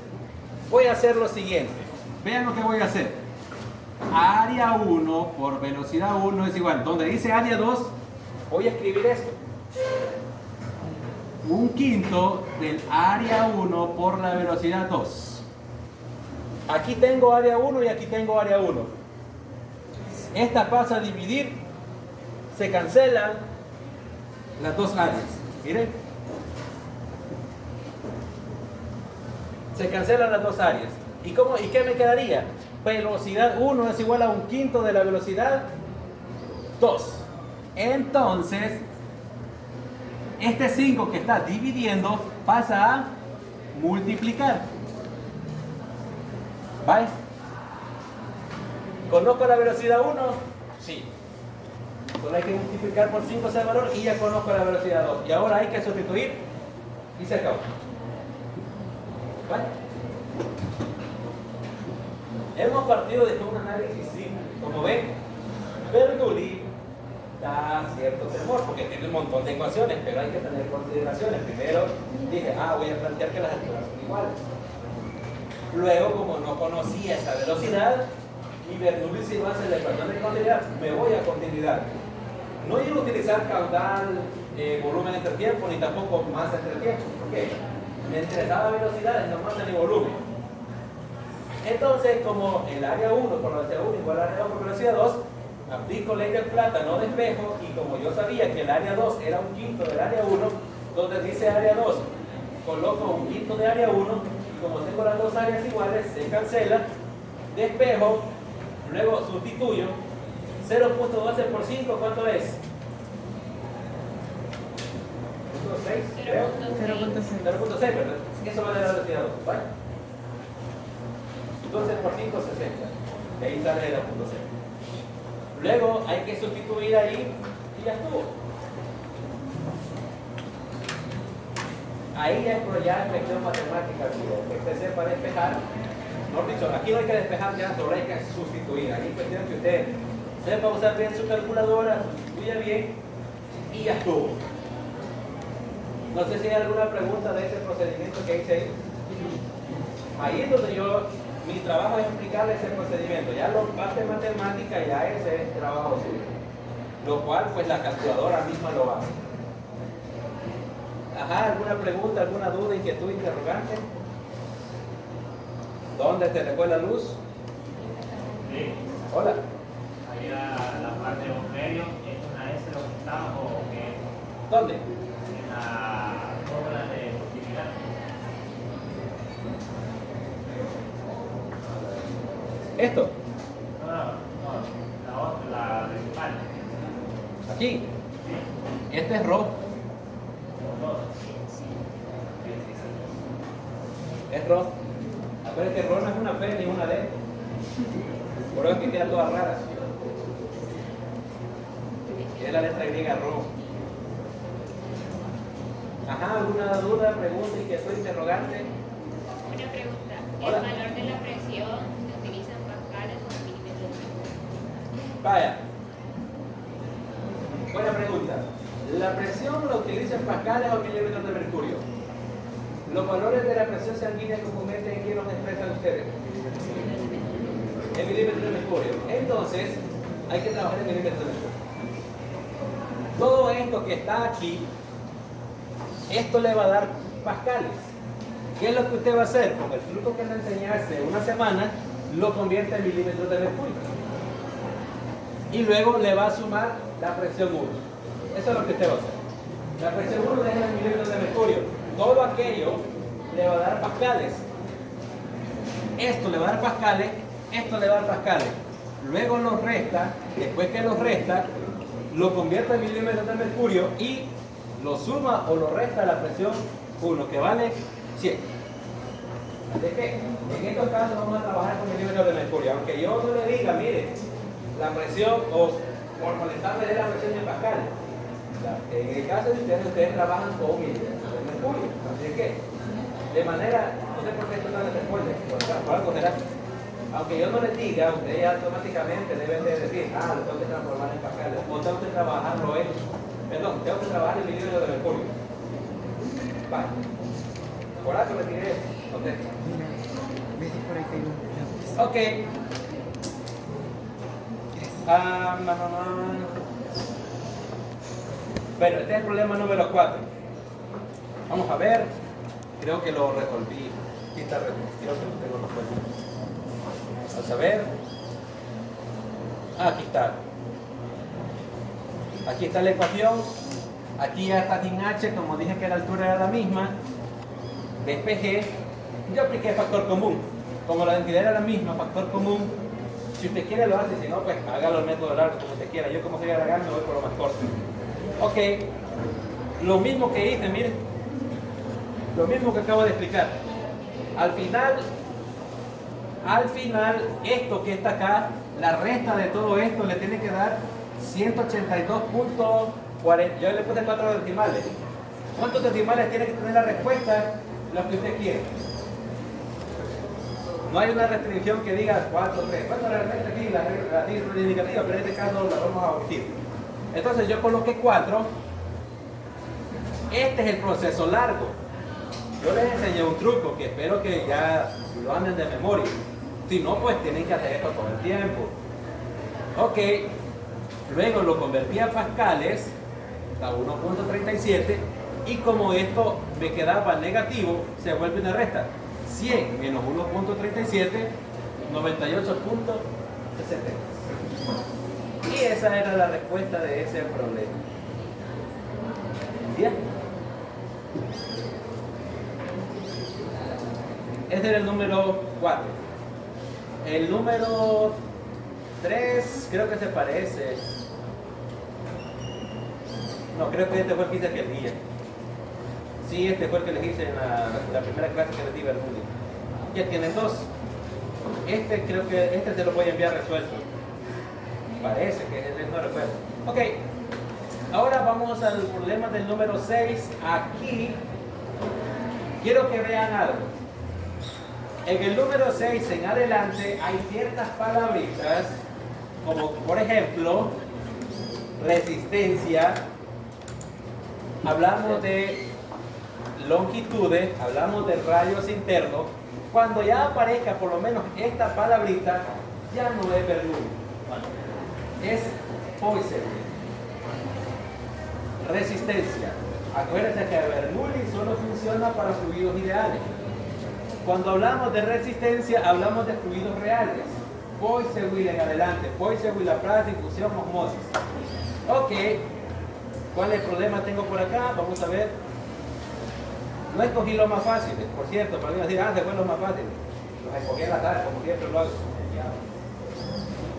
voy a hacer lo siguiente. Vean lo que voy a hacer. Área 1 por velocidad 1 es igual. Donde dice área 2, voy a escribir esto. Un quinto del área 1 por la velocidad 2. Aquí tengo área 1 y aquí tengo área 1. Esta pasa a dividir. Se cancelan las dos áreas. Miren. Se cancelan las dos áreas. ¿Y qué me quedaría? Velocidad 1 es igual a un quinto de la velocidad 2. Entonces, este 5 que está dividiendo pasa a multiplicar. ¿Vale? ¿Conozco la velocidad 1? Sí. Solo hay que multiplicar por 5 ese valor y ya conozco la velocidad 2. Y ahora hay que sustituir y se acabó. ¿Vale? Hemos partido de un análisis simple. Como ven, Bernoulli da cierto temor porque tiene un montón de ecuaciones, pero hay que tener consideraciones. Primero dije, voy a plantear que las alturas son iguales. Luego, como no conocía esa velocidad, y Bernoulli se basa en la ecuación de continuidad, me voy a continuidad. No iba a utilizar caudal, volumen entre tiempo, ni tampoco masa entre tiempo. ¿Por qué? Me interesaba velocidades, no masa ni volumen. Entonces, como el área 1 por la velocidad 1 igual al área 2 por velocidad 2, aplico ley del plátano de espejo, y como yo sabía que el área 2 era un quinto del área 1, donde dice área 2, coloco un quinto de área 1, y como tengo las dos áreas iguales, se cancela, despejo, luego sustituyo. 0.12 por 5, ¿cuánto es? 0.6, creo. 0.6, ¿verdad? Eso vale la velocidad 2, ¿vale? 12 por 5, 60. De ahí sale el 0.6. Luego hay que sustituir ahí y ya estuvo. Ahí ya es cuestión matemática, que usted sepa despejar. Mejor dicho, aquí no hay que despejar ya, solo hay que sustituir. Ahí es cuestión que usted sepa usar bien su calculadora, sustituya bien y ya estuvo. No sé si hay alguna pregunta de ese procedimiento que hice ahí. Ahí es donde mi trabajo es explicarle ese procedimiento. Ya la parte matemática ya ese es trabajo suyo. Lo cual pues la calculadora misma lo hace. Ajá, ¿alguna pregunta, alguna duda, inquietud, interrogante? ¿Dónde te le fue la luz? Sí. Hola. Ahí la parte de un medio, ¿es una S lo que está o qué? ¿Dónde? En la fórmula de continuidad. ¿Esto? No, la otra, la principal. Aquí. Sí. Este es Rho. Los dos. Es Rho. Acuérdense que Rho no es una P ni una D. Por eso que quedan todas raras. Es la letra griega Rho. Ajá, ¿alguna duda, pregunta, inquietud, interrogante? Una pregunta. Hola. ¿El valor de la presión se utiliza en pascales o en milímetros? Vaya. Buena pregunta. ¿La presión la utiliza en pascales o milímetros de mercurio? Los valores de la presión sanguínea comúnmente, ¿en qué los expresan ustedes? En milímetros de mercurio. Entonces, hay que trabajar en milímetros de mercurio. Todo esto que está aquí, esto le va a dar pascales. ¿Qué es lo que usted va a hacer? Con el truco que le enseñé hace una semana, lo convierte en milímetros de mercurio. Y luego le va a sumar la presión 1. Eso es lo que usted va a hacer. La presión 1 es en milímetros de mercurio. Todo aquello le va a dar pascales. Esto le va a dar pascales, esto le va a dar pascales. Luego lo resta, después que lo resta, lo convierte en milímetros de mercurio y lo suma o lo resta a la presión 1, que vale 100. Así que en estos casos vamos a trabajar con milímetros de mercurio. Aunque yo no le diga, mire, la presión, o por molestarme de la presión en pascales. En el caso de ustedes trabajan con milímetros de mercurio. Así que, de manera, no sé por qué esto no les responde, por algo será. Aunque yo no les diga, ustedes automáticamente deben de decir, lo tengo que transformar en pascales, o tengo que trabajarlo en, tengo que trabajar en milímetros de mercurio. Vale. Por algo le tiré. Ok. ¿Ves por ahí que hay un lápiz? Ok. Bueno, este es el problema número 4. Vamos a ver. Creo que lo resolví. Aquí está, creo que lo tengo resuelto. Vamos a ver. Aquí está. Aquí está la ecuación. Aquí ya está sin H, como dije que la altura era la misma. Despejé. Yo apliqué factor común. Como la densidad era la misma, factor común. Si usted quiere lo hace, si no, pues hágalo el método largo como usted quiera. Yo como soy largar me voy por lo más corto. Ok. Lo mismo que hice, miren. Lo mismo que acabo de explicar. Al final, esto que está acá, la resta de todo esto le tiene que dar 182.40. Yo le puse 4 decimales. ¿Cuántos decimales tiene que tener la respuesta? Lo que usted quiere. No hay una restricción que diga 4, 3. Bueno, realmente aquí la indicativa, pero en este caso la vamos a omitir. Entonces yo coloqué 4. Este es el proceso largo. Yo les enseñé un truco que espero que ya lo anden de memoria. Si no, pues tienen que hacer esto todo el tiempo. Ok. Luego lo convertí a pascales, a 1.37, y como esto me quedaba negativo, se vuelve una resta. 100 menos 1.37, 98.70. Y esa era la respuesta de ese problema. Bien. Este era el número 4. El número 3 creo que se parece. No, creo que este fue el que hice aquel día. Sí, este fue el que les hice en la primera clase que les di Bernoulli. Ya tienen 2. Este creo que se lo voy a enviar resuelto. Parece que no recuerdo. Ok. Ahora vamos al problema del número 6. Aquí quiero que vean algo. En el número 6 en adelante hay ciertas palabritas, como por ejemplo, resistencia, hablamos de longitudes, hablamos de radios internos. Cuando ya aparezca por lo menos esta palabrita, ya no es Bernoulli, es Poiseuille. Resistencia. Acuérdense que Bernoulli solo funciona para fluidos ideales. Cuando hablamos de resistencia, hablamos de fluidos reales. Poiseuille en adelante. Poiseuille, Laplace, difusión, osmosis. Ok. ¿Cuál es el problema tengo por acá? Vamos a ver. No escogí los más fáciles, por cierto, para mí decir, se fue los más fáciles. Los escogí al azar, como siempre lo hago.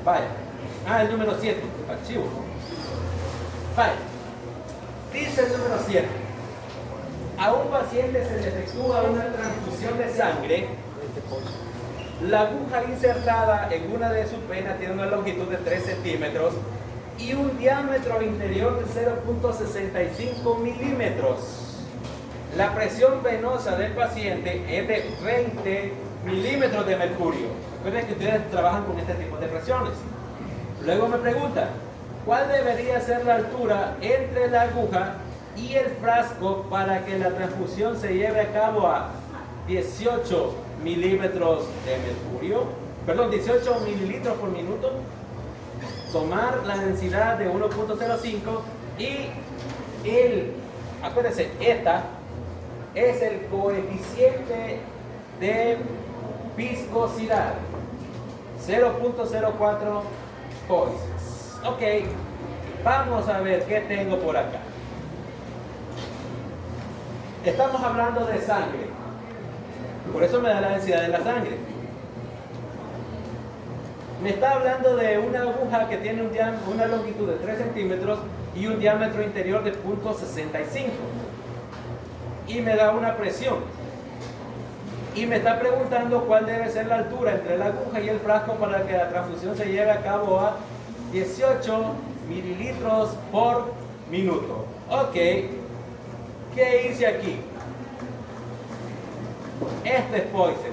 Vaya. El número 7, archivo. Vaya. Dice el número 7. A un paciente se le efectúa una transfusión de sangre. La aguja insertada en una de sus venas tiene una longitud de 3 centímetros y un diámetro interior de 0.65 milímetros. La presión venosa del paciente es de 20 milímetros de mercurio. Recuerden que ustedes trabajan con este tipo de presiones. Luego me preguntan, ¿cuál debería ser la altura entre la aguja y el frasco para que la transfusión se lleve a cabo a 18 milímetros de mercurio, perdón, 18 mililitros por minuto, tomar la densidad de 1.05 y acuérdense, ETA es el coeficiente de viscosidad, 0.04 poises. Ok, vamos a ver qué tengo por acá. Estamos hablando de sangre, por eso me da la densidad de la sangre. Me está hablando de una aguja que tiene una longitud de 3 centímetros y un diámetro interior de 0.65 y me da una presión y me está preguntando cuál debe ser la altura entre la aguja y el frasco para que la transfusión se lleve a cabo a 18 mililitros por minuto. Ok, ¿qué hice aquí? Este es Poisson.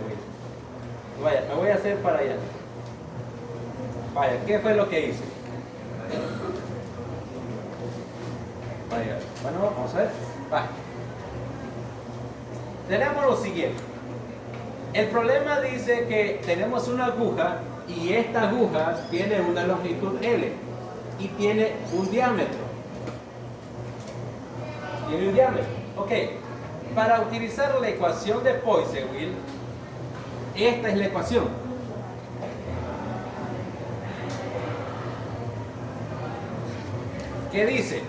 Vaya, me voy a hacer para allá. Vaya, ¿qué fue lo que hice? Vaya, bueno, vamos a ver. Vaya. Tenemos lo siguiente. El problema dice que tenemos una aguja y esta aguja tiene una longitud L y tiene un diámetro. Tiene un diámetro. Ok. Para utilizar la ecuación de Poisson, esta es la ecuación. ¿Qué dice?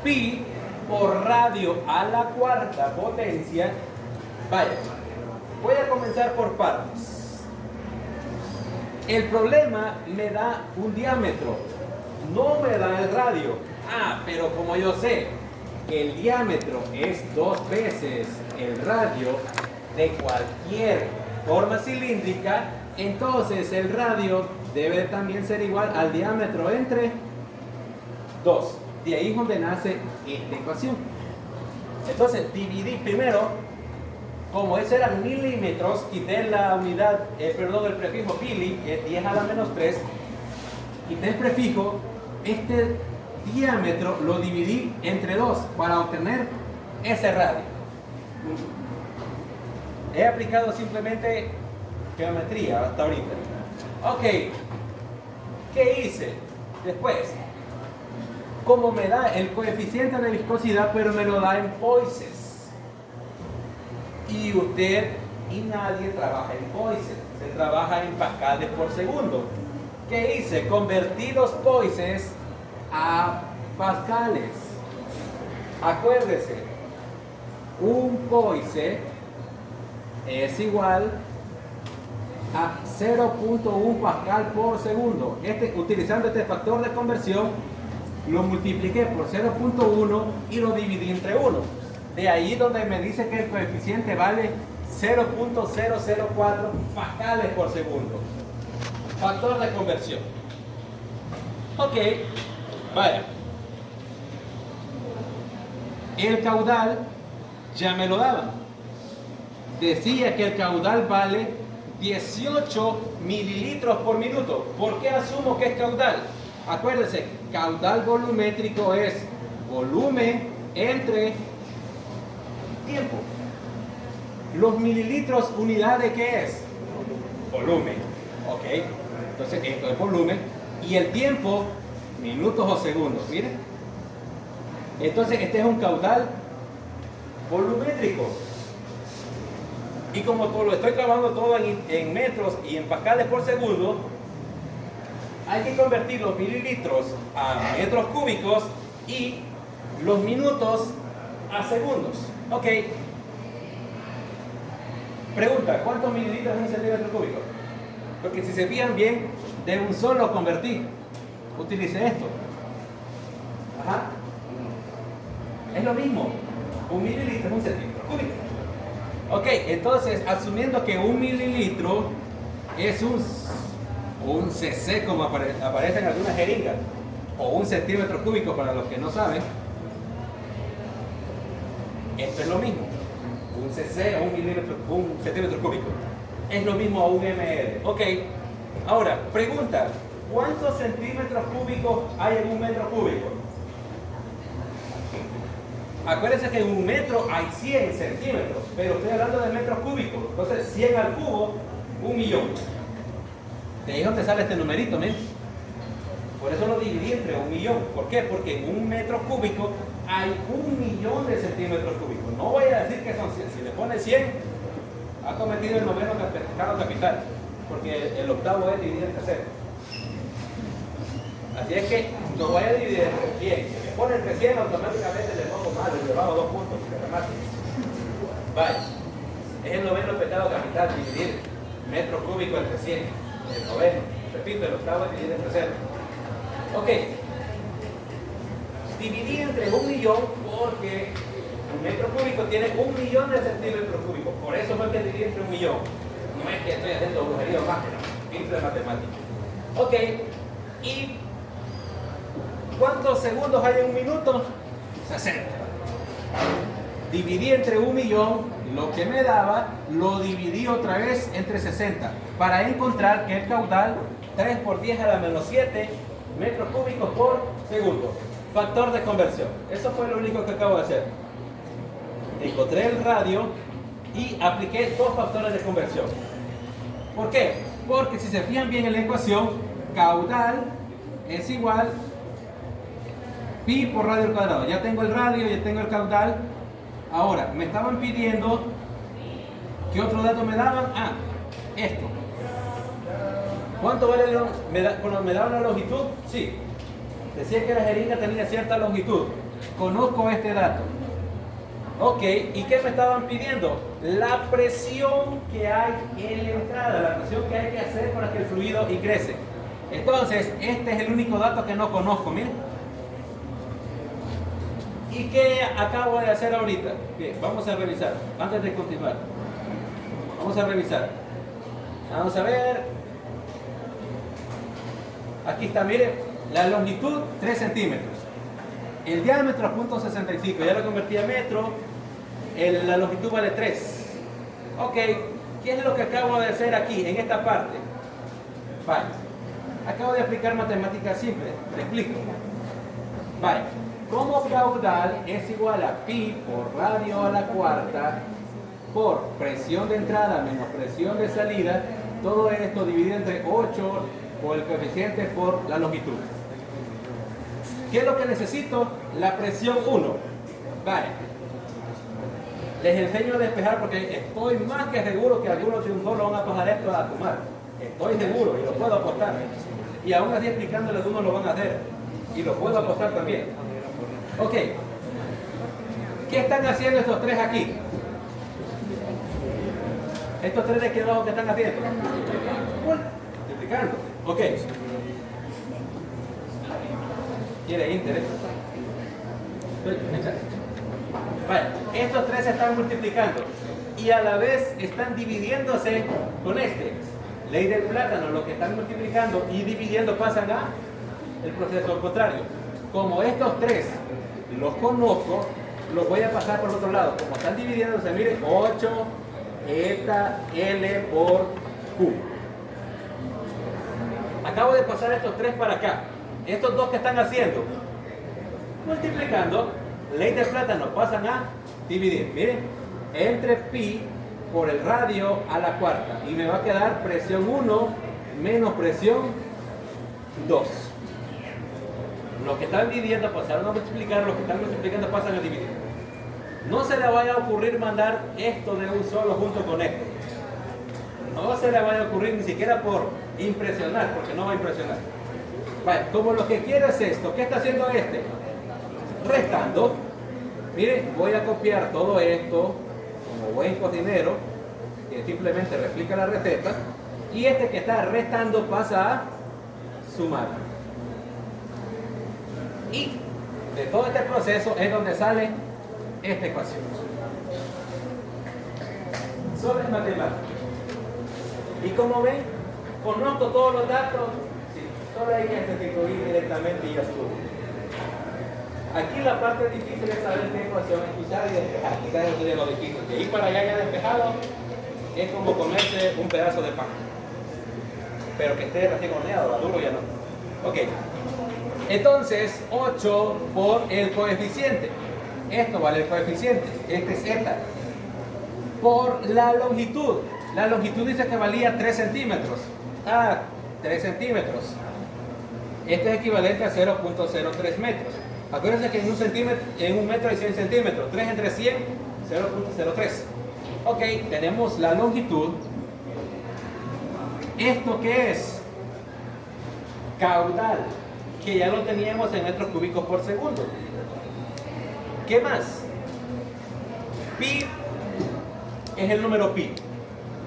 Pi por radio a la cuarta potencia. Vaya, voy a comenzar por partes. El problema me da un diámetro, no me da el radio. Ah, pero como yo sé que el diámetro es 2 veces el radio de cualquier forma cilíndrica, entonces el radio debe también ser igual al diámetro entre 2. De ahí es donde nace esta ecuación. Entonces dividí primero, como ese eran milímetros, quité la unidad, el prefijo pili, 10 a la menos 3, quité el prefijo, este diámetro lo dividí entre 2 para obtener ese radio. He aplicado simplemente geometría hasta ahorita. Ok, ¿qué hice después? Como me da el coeficiente de viscosidad, pero me lo da en poises. Y usted y nadie trabaja en poises, se trabaja en pascales por segundo. ¿Qué hice? Convertí los poises a pascales. Acuérdese, un poise es igual a 0.1 pascal por segundo. Utilizando este factor de conversión, lo multipliqué por 0.1 y lo dividí entre 1. De ahí donde me dice que el coeficiente vale 0.004 pascales por segundo. Factor de conversión. Ok, vaya. El caudal ya me lo daban. Decía que el caudal vale 18 mililitros por minuto. ¿Por qué asumo que es caudal? Acuérdense, caudal volumétrico es volumen entre tiempo. Los mililitros, ¿unidad de qué es? Volumen. Ok, entonces esto es volumen. Y el tiempo, minutos o segundos. Miren. Entonces este es un caudal volumétrico. Y como lo estoy clavando todo en metros y en pascales por segundo, hay que convertir los mililitros a metros cúbicos y los minutos a segundos. Ok. Pregunta, ¿cuántos mililitros es un centímetro cúbico? Porque si se fijan bien, de un solo convertí. Utilicé esto. Ajá. Es lo mismo. Un mililitro es un centímetro cúbico. Ok, entonces, asumiendo que un mililitro es un cc, como aparece en algunas jeringas, o un centímetro cúbico para los que no saben, esto es lo mismo. Un cc o un centímetro cúbico es lo mismo a un ml. Ok, ahora, pregunta, ¿cuántos centímetros cúbicos hay en un metro cúbico? Acuérdense que en un metro hay 100 centímetros, pero estoy hablando de metros cúbicos. Entonces, 100 al cubo, 1.000.000. De ahí es donde sale este numerito, ¿ven? Por eso lo dividí entre 1.000.000. ¿Por qué? Porque en un metro cúbico hay 1.000.000 de centímetros cúbicos. No voy a decir que son 100. Si le pone 100, ha cometido el noveno pecado capital. Porque el octavo es dividir entre 0. Así es que no voy a dividir entre 100. Si le pone entre 100, automáticamente le pongo mal, le bajo 2 puntos. Vaya. Es el noveno pecado capital, dividir metro cúbico entre 100. El noveno. Repito, el octavo es dividir entre 0. Ok. Dividí entre 1.000.000 porque un metro cúbico tiene 1.000.000 de centímetros cúbicos. Por eso fue que dividí entre 1.000.000. No es que estoy haciendo brujería más, simple matemática. Ok. ¿Y cuántos segundos hay en un minuto? 60. Dividí entre 1.000.000. Lo que me daba, lo dividí otra vez entre 60 para encontrar que el caudal 3 por 10 a la menos 7 metros cúbicos por segundo. Factor de conversión. Eso fue lo único que acabo de hacer. Encontré el radio y apliqué 2 factores de conversión. ¿Por qué? Porque si se fijan bien en la ecuación, caudal es igual pi por radio al cuadrado. Ya tengo el radio, ya tengo el caudal. Ahora, me estaban pidiendo, ¿qué otro dato me daban? Ah, esto. ¿Cuánto vale cuando me daban la longitud? Sí. Decía que la jeringa tenía cierta longitud. Conozco este dato. Ok, ¿y qué me estaban pidiendo? La presión que hay en la entrada, la presión que hay que hacer para que el fluido ingrese. Entonces, este es el único dato que no conozco, miren. ¿Y qué acabo de hacer ahorita? Bien, vamos a revisar, antes de continuar. Vamos a revisar. Vamos a ver. Aquí está, miren, la longitud 3 centímetros. El diámetro a 0.65, ya lo convertí a metro. La longitud vale 3. Ok, ¿qué es lo que acabo de hacer aquí, en esta parte? Vale. Acabo de aplicar matemáticas simples, te explico. Vale. Como caudal es igual a pi por radio a la cuarta por presión de entrada menos presión de salida, todo esto dividido entre 8 por el coeficiente por la longitud. ¿Qué es lo que necesito? La presión 1. Vale. Les enseño a despejar porque estoy más que seguro que algunos de un solo van a pasar esto a tomar. Estoy seguro y lo puedo apostar. Y aún así explicándoles uno lo van a hacer. Y lo puedo apostar también. Ok, ¿qué están haciendo estos tres aquí? Estos tres de aquí abajo, ¿qué están haciendo? Multiplicando. Ok. ¿Quiere interés? Vale, estos tres se están multiplicando y a la vez están dividiéndose con este. Ley del plátano, lo que están multiplicando y dividiendo pasan a el proceso al contrario. Como estos tres los conozco, los voy a pasar por el otro lado. Como están dividiéndose, miren, 8 eta L por Q. Acabo de pasar estos tres para acá. Estos dos que están haciendo, multiplicando, ley del plátano, pasan a dividir. Miren, entre pi por el radio a la cuarta. Y me va a quedar presión 1 menos presión 2. Los que están dividiendo pasaron a multiplicar, los que están multiplicando pasan a dividir. No se le vaya a ocurrir mandar esto de un solo junto con esto. No se le vaya a ocurrir ni siquiera por impresionar, porque no va a impresionar. Vale, como lo que quiero es esto, ¿qué está haciendo este? Restando. Miren, voy a copiar todo esto como buen cocinero, que simplemente replica la receta, y este que está restando pasa a sumar. Y de todo este proceso es donde sale esta ecuación. Solo es matemática. Y como ven, conozco todos los datos, sí, solo hay que sustituir directamente y ya estuvo. Aquí la parte difícil es saber qué ecuación escuchar y despejar. Quizás eso sería lo difícil. De ahí para allá ya despejado es como comerse un pedazo de pan. Pero que esté recién horneado, duro ya no. Ok. Entonces, 8 por el coeficiente. Esto vale el coeficiente, este es eta. Por la longitud. La longitud dice que valía 3 centímetros. 3 centímetros. Este es equivalente a 0.03 metros. Acuérdense que en un metro hay 100 centímetros. 3 entre 100, 0.03. Ok, tenemos la longitud. ¿Esto qué es? Caudal, que ya lo teníamos en metros cúbicos por segundo. ¿Qué más? Pi es el número pi.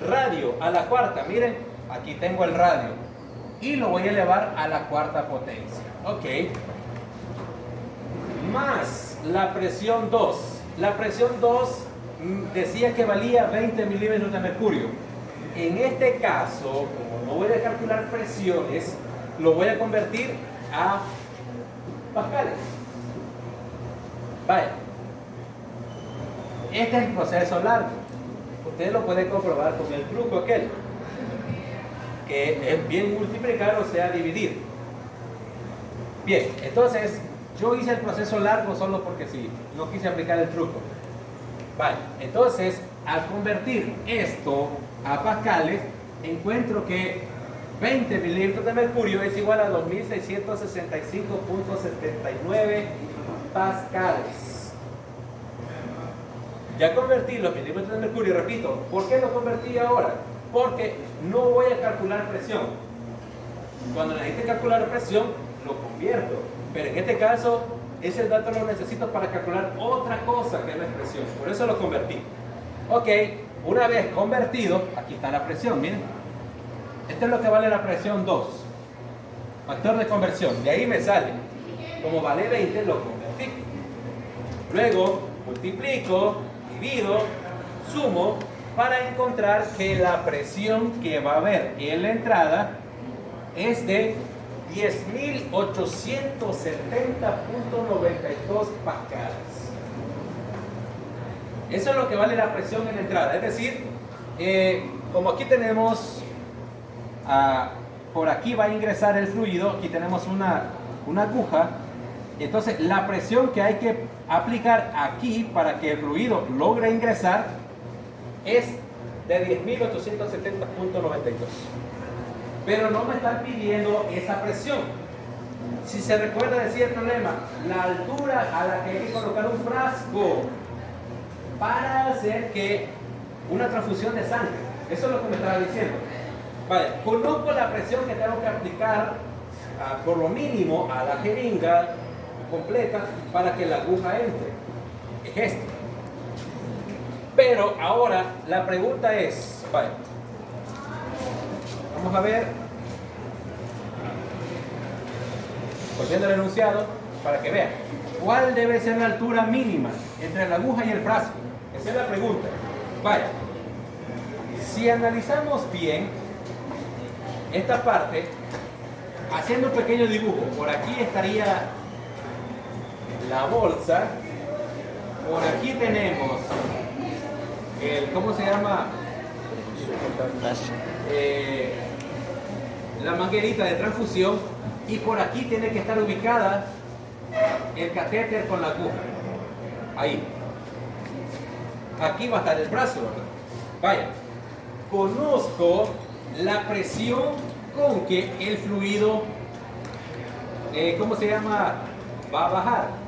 Radio a la cuarta, miren, aquí tengo el radio. Y lo voy a elevar a la cuarta potencia. Ok. Más la presión 2. La presión 2 decía que valía 20 milímetros de mercurio. En este caso, como no voy a calcular presiones, lo voy a convertir a pascales. Vaya. Este es el proceso largo. Ustedes lo pueden comprobar con el truco aquel, que es bien multiplicar, o sea, dividir. Bien, entonces yo hice el proceso largo solo porque sí, no quise aplicar el truco. Vale, entonces al convertir esto a pascales, encuentro que 20 milímetros de mercurio es igual a 2665.79 pascales. Ya convertí los milímetros de mercurio, repito, ¿por qué lo convertí ahora? Porque no voy a calcular presión. Cuando necesite calcular presión, lo convierto. Pero en este caso, ese dato lo necesito para calcular otra cosa que no es presión. Por eso lo convertí. Ok, una vez convertido, aquí está la presión, miren. Esto es lo que vale la presión 2. Factor de conversión. De ahí me sale. Como vale 20, lo convertí. Luego, multiplico, divido, sumo, para encontrar que la presión que va a haber en la entrada es de 10.870.92 pascales. Eso es lo que vale la presión en la entrada. Es decir, como aquí tenemos, por aquí va a ingresar el fluido, aquí tenemos una aguja. Entonces la presión que hay que aplicar aquí para que el fluido logre ingresar es de 10.870.92. Pero no me están pidiendo esa presión. Si se recuerda, decía el problema, la altura a la que hay que colocar un frasco para hacer que una transfusión de sangre. Eso es lo que me estaba diciendo. Vale, conozco la presión que tengo que aplicar por lo mínimo a la jeringa completa para que la aguja entre. Es esto. Pero ahora la pregunta es, vale, vamos a ver, volviendo al enunciado, para que vean, ¿cuál debe ser la altura mínima entre la aguja y el frasco? Esa es la pregunta. Vaya, si analizamos bien esta parte, haciendo un pequeño dibujo, por aquí estaría la bolsa, por aquí tenemos ¿cómo se llama? La manguerita de transfusión, y por aquí tiene que estar ubicada el catéter con la aguja. Ahí. Aquí va a estar el brazo, ¿verdad? Vaya, conozco la presión con que el fluido, ¿cómo se llama? Va a bajar.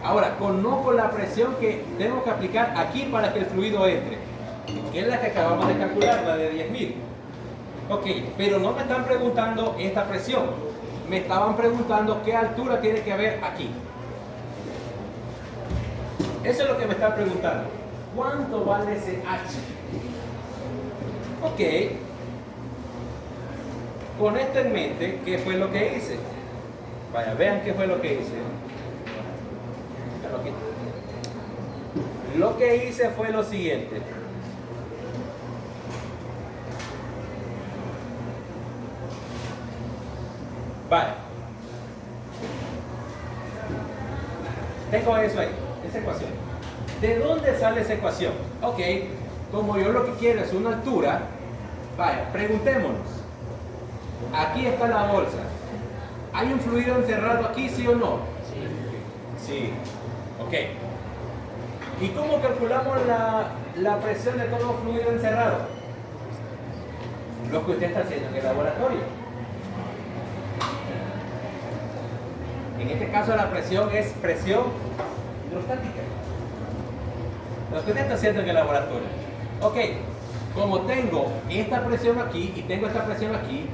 Ahora, conozco la presión que tengo que aplicar aquí para que el fluido entre, que es la que acabamos de calcular, la de 10.000. Ok, pero no me están preguntando esta presión, me estaban preguntando qué altura tiene que haber aquí. Eso es lo que me están preguntando. ¿Cuánto vale ese H? Ok, con esto en mente, ¿qué fue lo que hice? Vaya, vean qué fue lo que hice. Lo que hice fue lo siguiente. Vale. Tengo eso ahí, esa ecuación. ¿De dónde sale esa ecuación? Ok, como yo lo que quiero es una altura, vaya, preguntémonos. Aquí está la bolsa. ¿Hay un fluido encerrado aquí, sí o no? Sí. Sí. Ok. ¿Y cómo calculamos la presión de todo fluido encerrado? Lo que usted está haciendo en el laboratorio. En este caso la presión es presión hidrostática. Lo que usted está haciendo en el laboratorio. Ok, como tengo esta presión aquí y tengo esta presión aquí,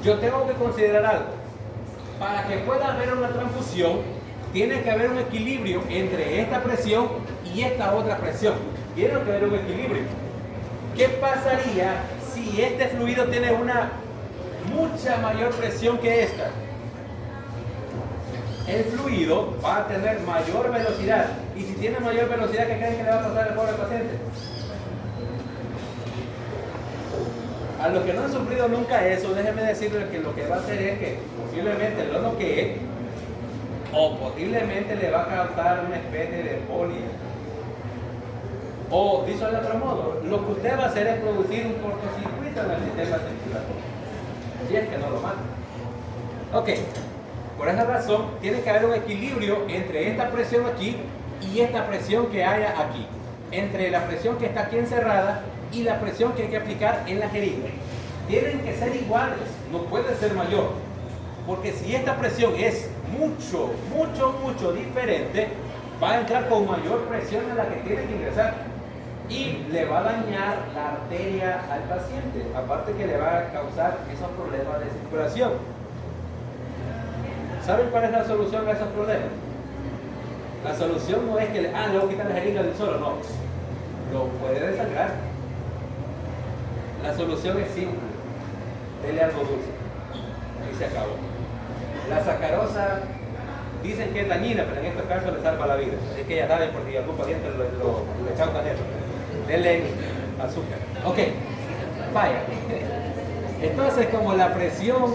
yo tengo que considerar algo. Para que pueda haber una transfusión, tiene que haber un equilibrio entre esta presión y esta otra presión. Tiene que haber un equilibrio. ¿Qué pasaría si este fluido tiene una mucha mayor presión que esta? El fluido va a tener mayor velocidad. Y si tiene mayor velocidad, ¿qué creen que le va a pasar al pobre paciente? A los que no han sufrido nunca eso, déjenme decirles que lo que va a hacer es que posiblemente lo noquee o posiblemente le va a causar una especie de embolia. O, dicho de otro modo, lo que usted va a hacer es producir un cortocircuito en el sistema circulatorio. Si es que no lo mata. Ok, por esa razón tiene que haber un equilibrio entre esta presión aquí y esta presión que haya aquí. Entre la presión que está aquí encerrada y la presión que hay que aplicar en la jeringa. Tienen que ser iguales, no puede ser mayor. Porque si esta presión es mucho diferente, va a entrar con mayor presión en la que tiene que ingresar y le va a dañar la arteria al paciente, aparte que le va a causar esos problemas de circulación. ¿Saben cuál es la solución a esos problemas? La solución no es que le voy a quitar la jeringa del solo, no. Lo puede desangrar. La solución es simple. Dele algo dulce. Y se acabó. La sacarosa dicen que es dañina, pero en estos casos le salva la vida. Así que ya saben, porque algún paciente le causa eso. Denle azúcar. Ok, vaya. Entonces, como la presión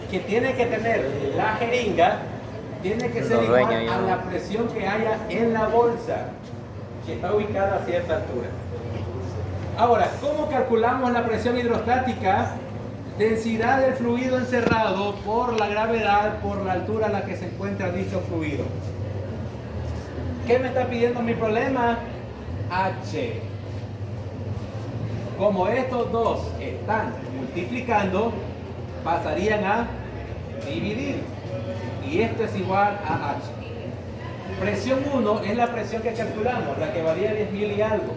que tiene que tener la jeringa tiene que ser igual a la presión que haya en la bolsa, que está ubicada a cierta altura. Ahora, ¿cómo calculamos la presión hidrostática? Densidad del fluido encerrado por la gravedad, por la altura a la que se encuentra dicho fluido. ¿Qué me está pidiendo mi problema? H. Como estos dos están multiplicando, pasarían a dividir. Y esto es igual a H. Presión 1 es la presión que calculamos, la que valía 10.000 y algo.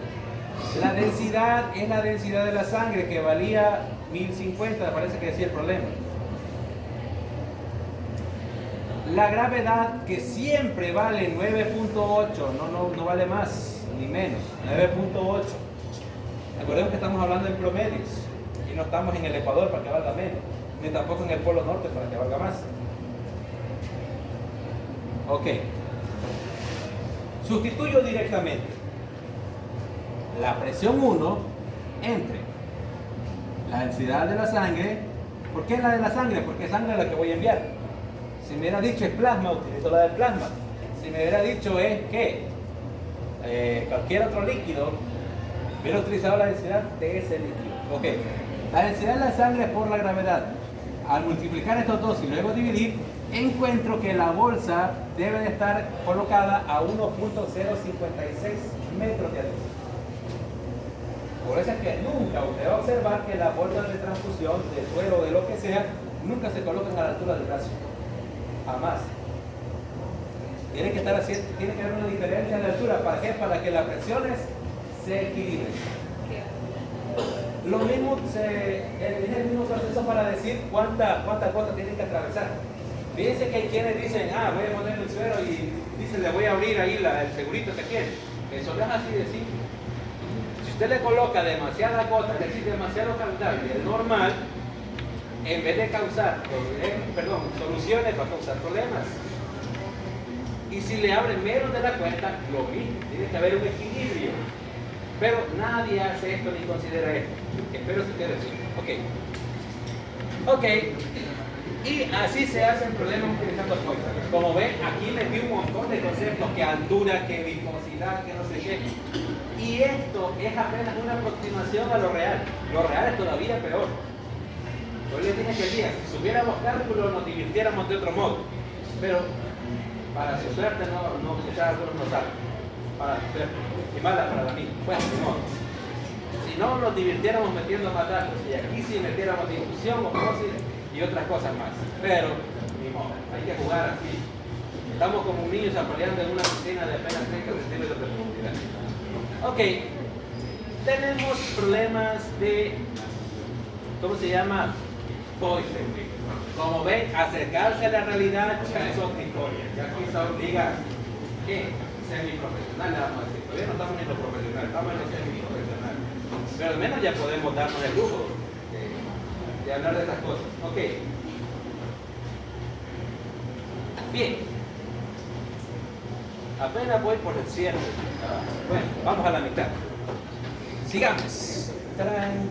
La densidad es la densidad de la sangre, que valía 1050, parece que decía el problema. La gravedad, que siempre vale 9.8, no vale más ni menos, 9.8. Recordemos que estamos hablando en promedios y no estamos en el Ecuador para que valga menos, ni tampoco en el Polo Norte para que valga más. Ok. Sustituyo directamente la presión 1 entre la densidad de la sangre. ¿Por qué la de la sangre? Porque es sangre la que voy a enviar. Si me hubiera dicho es plasma, utilizo la del plasma. Si me hubiera dicho es que cualquier otro líquido, hubiera utilizado la densidad de ese líquido. Ok, la densidad de la sangre es por la gravedad. Al multiplicar estos dos y luego dividir, encuentro que la bolsa debe de estar colocada a 1.056 metros de altura. Por eso es que nunca usted va a observar que las bolsas de transfusión, de suero o de lo que sea, nunca se colocan a la altura del brazo. Jamás. Tiene que estar así, tiene que haber una diferencia de altura. ¿Para qué? Para que las presiones se equilibren. Lo mismo es el mismo proceso para decir cuántas cosas tienen que atravesar. Fíjense que hay quienes dicen, voy a poner el suero y dicen, le voy a abrir ahí el segurito que quiere. Eso no es así de simple. Si usted le coloca demasiada gota, es decir, demasiado caudal y es normal, en vez de causar soluciones, va a causar problemas. Y si le abre menos de la cuenta, lo mismo, tiene que haber un equilibrio. Pero nadie hace esto ni considera esto. Espero que ustedes sí. Ok. Y así se hacen problemas utilizando cosas. Como ven, aquí metí un montón de conceptos, que altura, que viscosidad, que no sé qué. Y esto es apenas una aproximación a lo real. Lo real es todavía peor. Yo les dije que el día, si supiéramos cálculos, nos divirtiéramos de otro modo. Pero Para su suerte no quizás algunos no saben. Para su suerte. Y mala para mí. Bueno, no. Si no nos divirtiéramos metiendo matazos, y aquí sí metiéramos difusión o fósil y otras cosas más. Pero, ni modo, hay que jugar así. Estamos como niños apoyando en una piscina de apenas 30 centímetros de profundidad. Ok, tenemos problemas de, ¿cómo se llama? Poisoning. Como ven, acercarse a la realidad ya es otra historia. Ya aquí se obliga, ¿qué? Semiprofesional, vamos a decir. Todavía no estamos en lo profesional, estamos en lo semiprofesional. Pero al menos ya podemos darnos el lujo de hablar de estas cosas. Ok. Bien. Apenas voy por el cierre. Bueno, vamos a la mitad. Sigamos. ¡Tarán!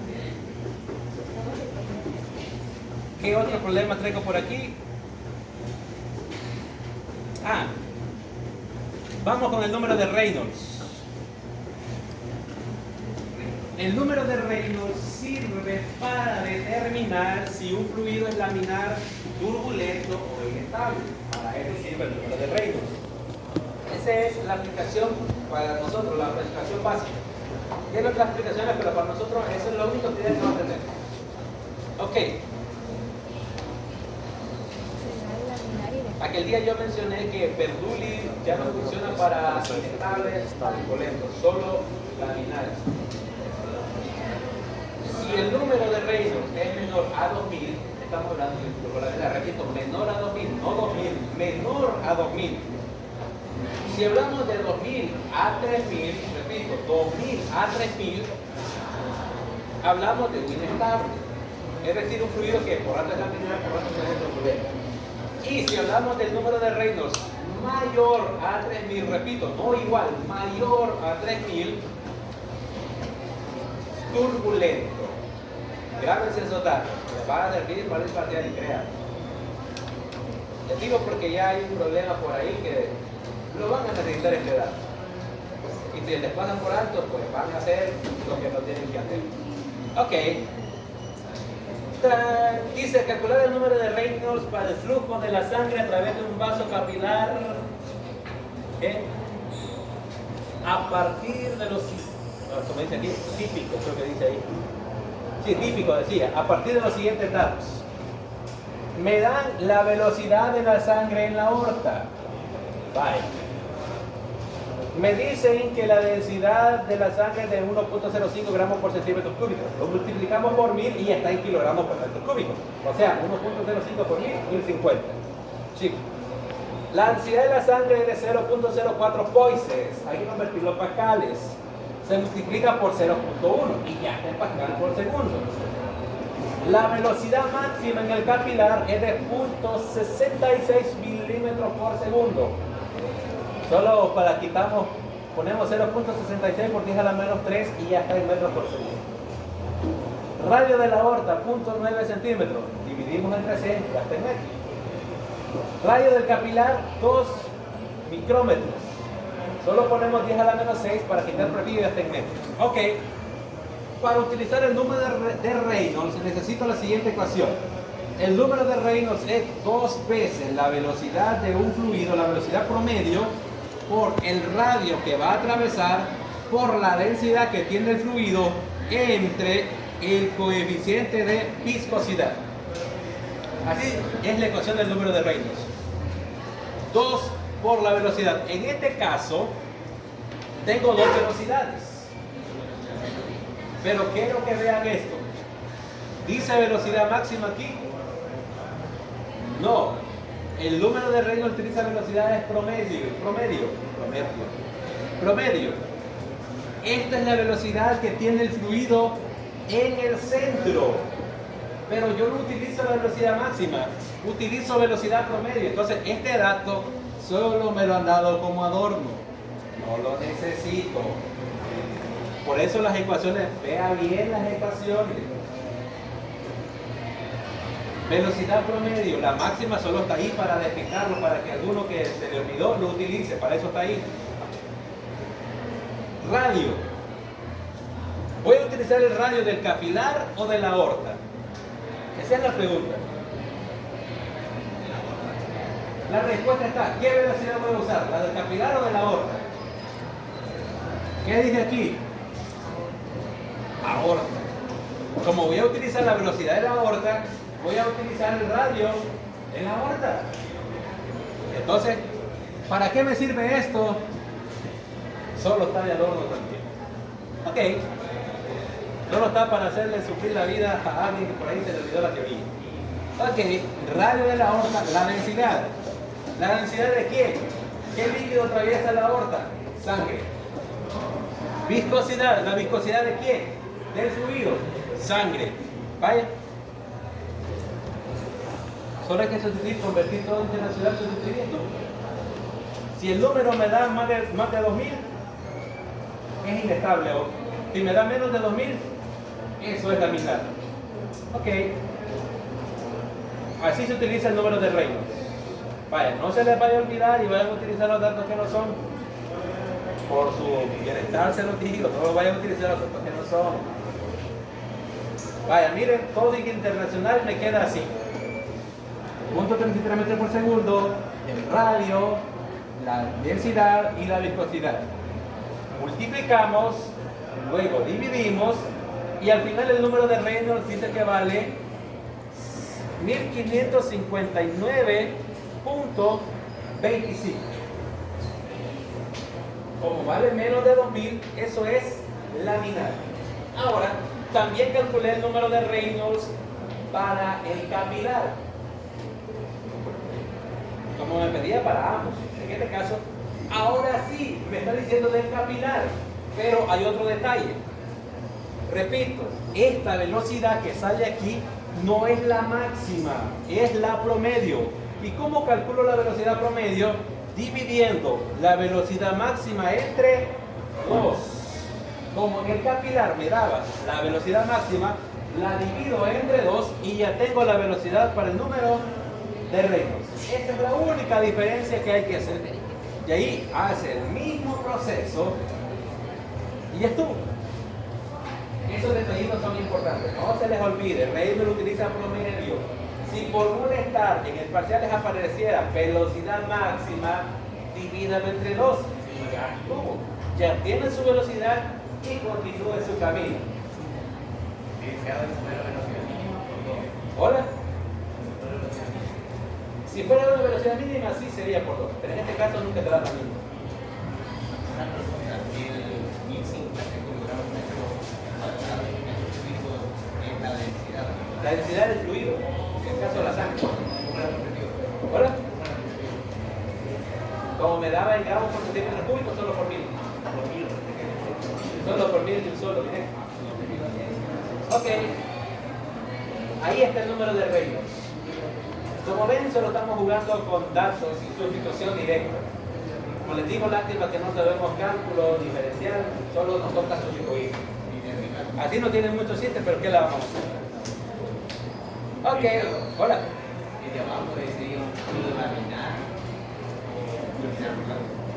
¿Qué otro problema traigo por aquí? Vamos con el número de Reynolds. El número de Reynolds sirve para determinar si un fluido es laminar, turbulento o inestable. Para eso sirve el número de Reynolds. Esa es la aplicación para nosotros, la aplicación básica. Tiene otras aplicaciones, pero para nosotros eso es lo único que tenemos que tener. Ok. Aquel día yo mencioné que Bernoulli ya no funciona para inestables turbulentos, solo laminares. Si el número de Reynolds es menor a 2000, estamos hablando de turbulentad, repito, menor a 2000, no 2000, menor a 2000. Si hablamos de 2000 a 3000, repito, 2000 a 3000, hablamos de un inestable. Es decir, un fluido que por rato es laminar, por rato es turbulento. Y si hablamos del número de Reynolds mayor a 3000, repito, no igual, mayor a 3000, turbulento. Grábense esos datos, les va a servir para el parcial y crear. Les digo porque ya hay un problema por ahí que lo van a necesitar este dato. Y si les pasan por alto, pues van a hacer lo que no tienen que hacer. Ok. Dice calcular el número de Reynolds para el flujo de la sangre a través de un vaso capilar a partir de los, como dice aquí, típico, creo que dice ahí. Sí, típico decía, a partir de los siguientes datos. Me dan la velocidad de la sangre en la aorta. Bye. Me dicen que la densidad de la sangre es de 1.05 gramos por centímetro cúbico. Lo multiplicamos por 1000 y está en kilogramos por metro cúbico. O sea, 1.05 por 1000, 1050. Sí. La densidad de la sangre es de 0.04 poises. Hay que convertirlo a pascales. Se multiplica por 0.1 y ya está en pascal por segundo. La velocidad máxima en el capilar es de 0.66 milímetros por segundo. Solo para quitamos, ponemos 0.66 por 10 a la menos 3 y ya está en metros por segundo. Radio de la aorta, 0.9 centímetros. Dividimos entre 100, ya está en metros. Radio del capilar, 2 micrómetros. Solo ponemos 10 a la menos 6 para quitar prefijo y ya está en metros. Ok. Para utilizar el número de Reynolds necesito la siguiente ecuación. El número de Reynolds es 2 veces la velocidad de un fluido, la velocidad promedio, por el radio que va a atravesar, por la densidad que tiene el fluido, entre el coeficiente de viscosidad. Así es la ecuación del número de Reynolds. 2 por la velocidad. En este caso, tengo 2 velocidades. Pero quiero que vean esto. ¿Dice velocidad máxima aquí? No. El número de Reynolds utiliza velocidades promedio. Esta es la velocidad que tiene el fluido en el centro. Pero yo no utilizo la velocidad máxima, utilizo velocidad promedio. Entonces este dato solo me lo han dado como adorno. No lo necesito. Por eso las ecuaciones, vea bien las ecuaciones. Velocidad promedio, la máxima solo está ahí para despistarlo, para que alguno que se le olvidó lo utilice, para eso está ahí. Radio. ¿Voy a utilizar el radio del capilar o de la aorta? Esa es la pregunta. La respuesta está, ¿qué velocidad voy a usar? ¿La del capilar o de la aorta? ¿Qué dice aquí? Aorta. Como voy a utilizar la velocidad de la aorta, voy a utilizar el radio en la aorta. Entonces, ¿para qué me sirve esto? Solo está de adorno también. Ok. Solo está para hacerle sufrir la vida a alguien que por ahí se le olvidó la teoría. Ok, radio de la aorta, la densidad. ¿La densidad de quién? ¿Qué líquido atraviesa la aorta? Sangre. Viscosidad, ¿la viscosidad de quién? Del fluido. Sangre. Vaya. Solo hay que convertir todo internacional sustituyendo. Si el número me da más de 2000, es inestable. O si me da menos de 2000, eso es laminar. Ok. Así se utiliza el número de Reynolds. Vaya, no se les vaya a olvidar y vayan a utilizar los datos que no son. Por su bienestar se los digo, no vayan a utilizar los datos que no son. Vaya, miren, código internacional me queda así. 0.33 metros por segundo, el radio, la densidad y la viscosidad. Multiplicamos, luego dividimos y al final el número de Reynolds dice que vale 1559.25. Como vale menos de 2000, eso es laminar. Ahora, también calculé el número de Reynolds para el capilar. Como me pedía para ambos. En este caso, ahora sí me está diciendo del capilar. Pero hay otro detalle. Repito, esta velocidad que sale aquí no es la máxima, es la promedio. ¿Y cómo calculo la velocidad promedio? Dividiendo la velocidad máxima entre 2. Como en el capilar me daba la velocidad máxima, la divido entre 2 y ya tengo la velocidad para el número de Reynolds. Esa es la única diferencia que hay que hacer. Y ahí hace el mismo proceso y ya estuvo. Esos detallitos son importantes. No se les olvide, Reynolds utiliza promedio. Si por molestar en el parciales apareciera velocidad máxima, divídalo entre 2. Y ya estuvo. Ya tiene su velocidad y continúe su camino. ¿Hola? Si fuera una velocidad mínima, sí sería por 2. Pero en este caso nunca te da la misma. La densidad del fluido, en el caso de la sangre. ¿Hola? Como me daba en gramos por centímetro cúbico, solo por 1000. Solo por 1000 de un solo, miren. Ok. Ahí está el número de Reynolds. Como ven, solo estamos jugando con datos y sustitución directa. Como les digo, lástima que no sabemos cálculo diferencial, solo nos toca sustituir. Así no tiene mucho chiste, pero ¿qué la vamos a hacer? Ok, hola.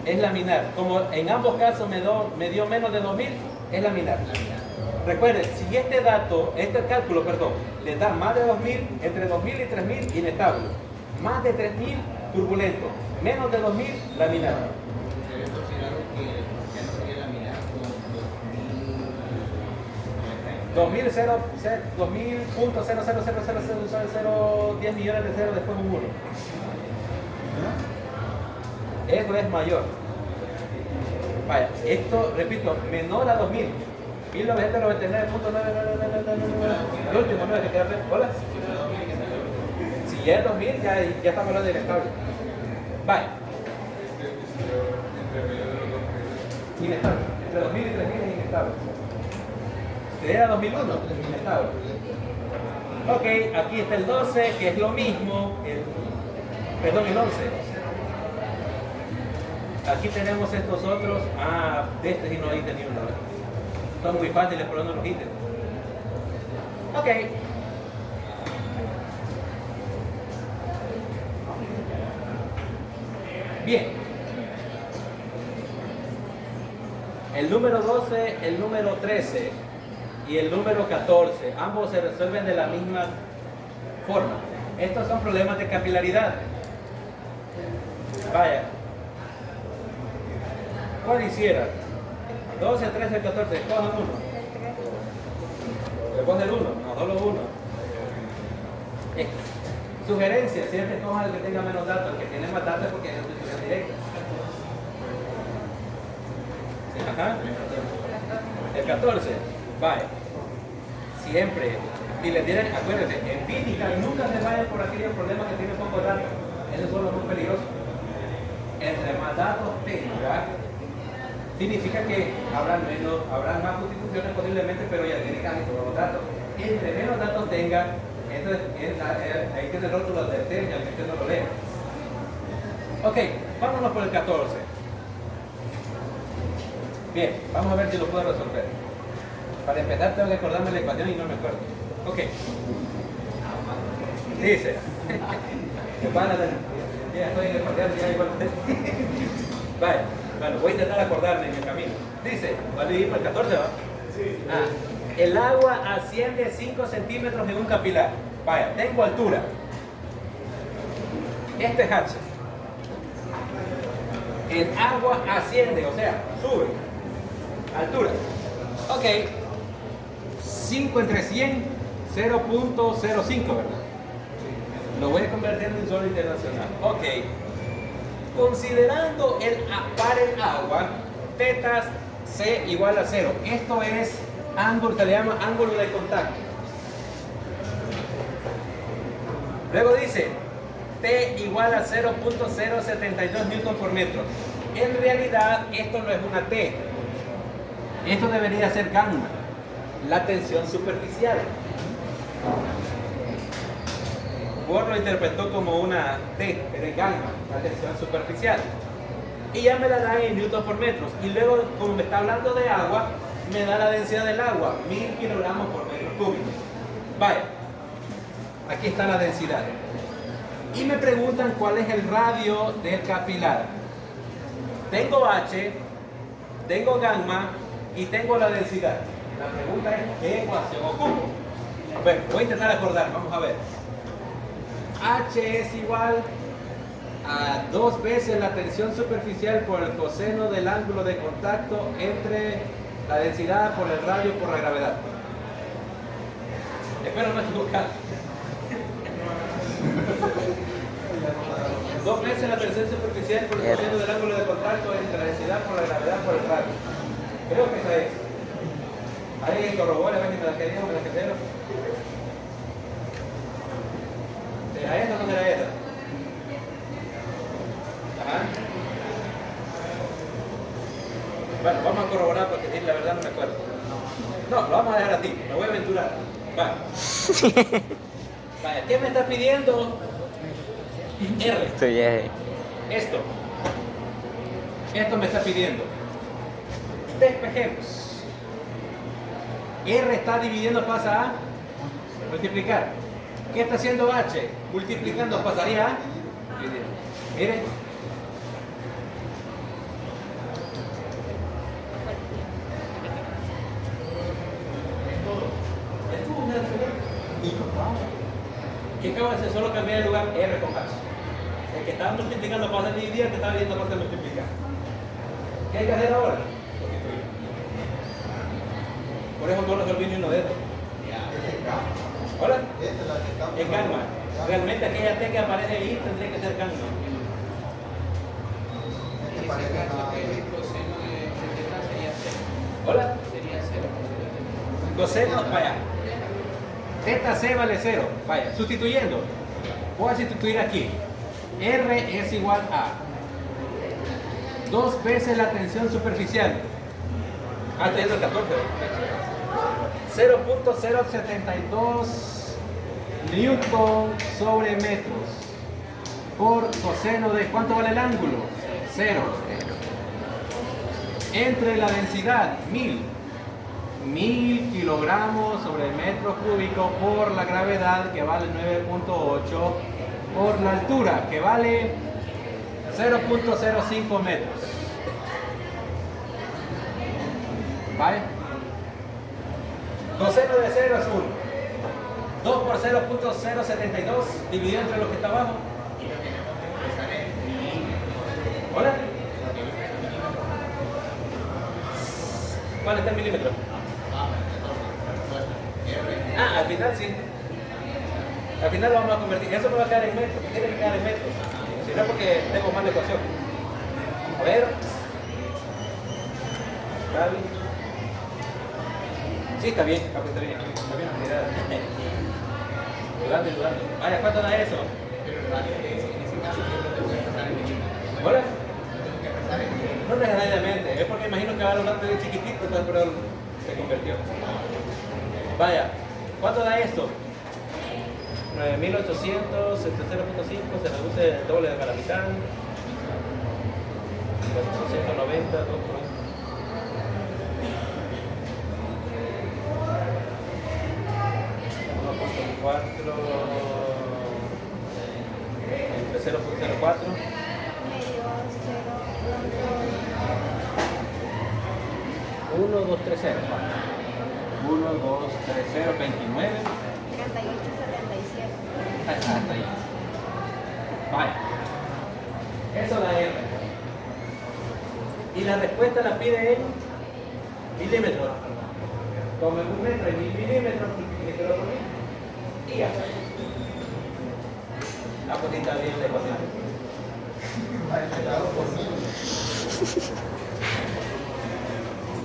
Es laminar. Como en ambos casos me dio menos de 2000, es laminar. Recuerden, si este cálculo, les da más de 2000, entre 2000 y 3000, inestable. Más de 3000, turbulento. Menos de 2000, laminar. 2000.000000010 millones de ceros después un 1. Eso es mayor. Vaya, esto, repito, menor a 2000. 1999.999. El último 9 que queda. Hola. Si ya es 2000, ya estamos hablando de inestable. Vaya. Inestable. Entre 2000 y 3000 es inestable. Era 2001, inestable. Ok, aquí está el 12, que es lo mismo. El 11. Aquí tenemos estos otros. De este sí no hice ni uno. Son muy fáciles, pero no los hice. Ok. Bien. El número 12, el número 13 y el número 14, ambos se resuelven de la misma forma. Estos son problemas de capilaridad. Vaya. ¿Cuál hiciera? 12, 13, 14. Escojan uno. Le pone el 1, no solo uno. Sugerencia, siempre escojan el que tenga menos datos, el que tiene más datos porque es sustitución directa. Ajá. El 14. Vaya. Siempre. Y le tienen, acuérdense, en física nunca se vayan por aquellos problemas que tienen pocos datos. Esos son los muy peligrosos. Entre más datos tenga, significa que habrán más sustituciones posiblemente, pero ya tiene casi todos los datos. Entre menos datos tenga, entonces ahí tiene el rótulo de advertencia, aunque usted no lo lea. Ok, vámonos por el 14. Bien, vamos a ver si lo puedo resolver. Para empezar tengo que acordarme la ecuación y no me acuerdo. Ok. Dice. Ya estoy en el cuaderno, ya igual usted. Vale, bueno, voy a intentar acordarme en el camino. Dice, ¿vale ir por el 14, va? Sí. El agua asciende 5 centímetros en un capilar. Vaya, tengo altura. Este es H. El agua asciende, o sea, sube. Altura. Ok. 5 entre 100, 0.05, ¿verdad? Lo voy a convertir en un solo internacional. Ok. Considerando el par el agua, tetas C igual a 0. Esto es ángulo, se le llama ángulo de contacto. Luego dice T igual a 0.072 newton por metro. En realidad esto no es una T. Esto debería ser gamma, la tensión superficial. Bohr lo interpretó como una T, pero es gamma, la tensión superficial. Y ya me la da en newton por metro. Y luego, como me está hablando de agua, me da la densidad del agua, 1000 kilogramos por metro cúbico. Vaya, aquí está la densidad. Y me preguntan cuál es el radio del capilar. Tengo H, tengo gamma y tengo la densidad. La pregunta es, ¿qué ecuación ocupo? Bueno, voy a intentar acordar, vamos a ver. H es igual a 2 veces la tensión superficial por el coseno del ángulo de contacto entre la densidad por el radio por la gravedad. Espero no equivocar. 2 veces la tensión superficial por el coseno del ángulo de contacto entre la densidad por la gravedad por el radio. Creo que esa es. ¿Alguien corrobora? ¿Ven que me la queríamos, me la quedaron? ¿Será esta o no será esta? Ajá. Bueno, vamos a corroborar porque la verdad no me acuerdo. No, lo vamos a dejar así, me voy a aventurar. Vale. Vale, ¿qué me está pidiendo? R. Esto ya es. Esto me está pidiendo. Despejemos. R está dividiendo, pasa a multiplicar. ¿Qué está haciendo H? Multiplicando pasaría a dividir. Miren. ¿Qué acaba de hacer? Solo cambiar el lugar R con H. El que estaba multiplicando pasa a dividir, el que estaba dividiendo pasa a multiplicar. ¿Qué hay que hacer ahora? Por eso no resolví ni uno de estos. ¿Hola? Es gamma. Realmente aquella T que aparece ahí tendría que ser gamma. ¿Hola? Coseno, vaya. Teta C vale 0. Vaya, sustituyendo. Voy a sustituir aquí. R es igual a 2 veces la tensión superficial. Estoy en el 14. 0.072 newton sobre metros por coseno de ¿cuánto vale el ángulo? 0. Entre la densidad 1000 kilogramos sobre metro cúbico por la gravedad que vale 9.8 por la altura que vale 0.05 metros. ¿Vale? Coseno de 0 es 1. 2 por 0.072 dividido entre lo que está abajo. ¿Cuál está en milímetros? Ah, al final sí. Al final lo vamos a convertir. Eso me va a quedar en metros. Tiene que quedar en metros. Si no, porque tengo mal de ecuación. A ver. Gaby. Sí, está bien. Está bien. Está bien. Dudando. Vaya, ¿cuánto da eso? ¿Hola? No necesariamente. Es porque imagino que va a hablar de chiquitito, entonces pero se convirtió. Vaya, ¿cuánto da esto? 9.800, 0.5, se reduce el doble de la mitad. 490, 2 1.4 entre 0.04 1, 2, 3, 0 1, 2, 3, 0, 29 hasta ahí. Vale. Eso da R. Y la respuesta la pide en milímetros. Como en un metro, en 1000 milímetros, multiplíquelo por 1000. Y ya está. La cosita bien de ecuación.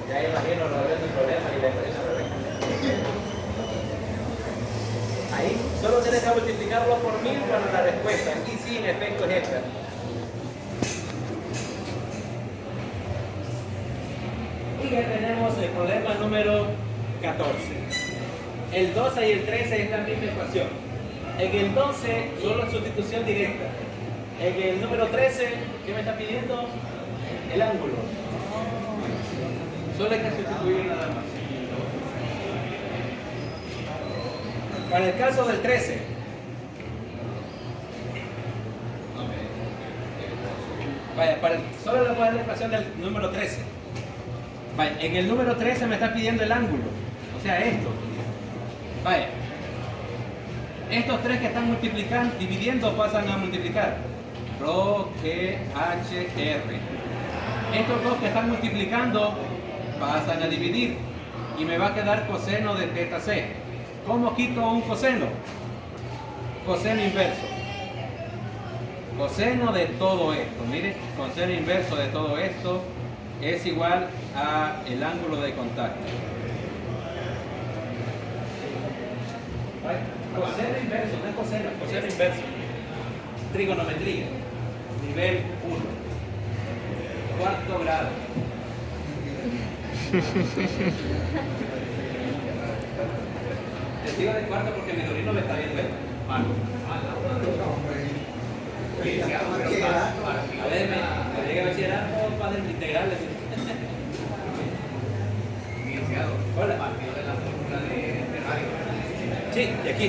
Ya imagino lo de tu problema y la ecuación correcta. Ahí solo tienes que multiplicarlo por 1000 para la respuesta. Aquí sí, en efecto, es esta. Y ya tenemos el problema número 14. El 12 y el 13 es la misma ecuación. En el 12 solo es sustitución directa. En el número 13, ¿qué me está pidiendo? El ángulo. Solo hay que sustituir nada más. Para el caso del 13, vaya, solo le voy a dar la ecuación del número 13. Vaya, en el número 13 me está pidiendo el ángulo, o sea, esto. Vaya, estos tres que están multiplicando, dividiendo, pasan a multiplicar. Rho, G, H, R. Estos dos que están multiplicando, pasan a dividir. Y me va a quedar coseno de teta C. ¿Cómo quito un coseno? Coseno inverso. Coseno de todo esto, mire, coseno inverso de todo esto es igual a el ángulo de contacto. Coseno inverso, no es coseno, coseno inverso. Trigonometría, nivel 1, cuarto grado. Te digo de cuarto porque mi sobrino me está viendo. A ver, me llega a bachillerato, padre integral. Hola. Sí, de aquí.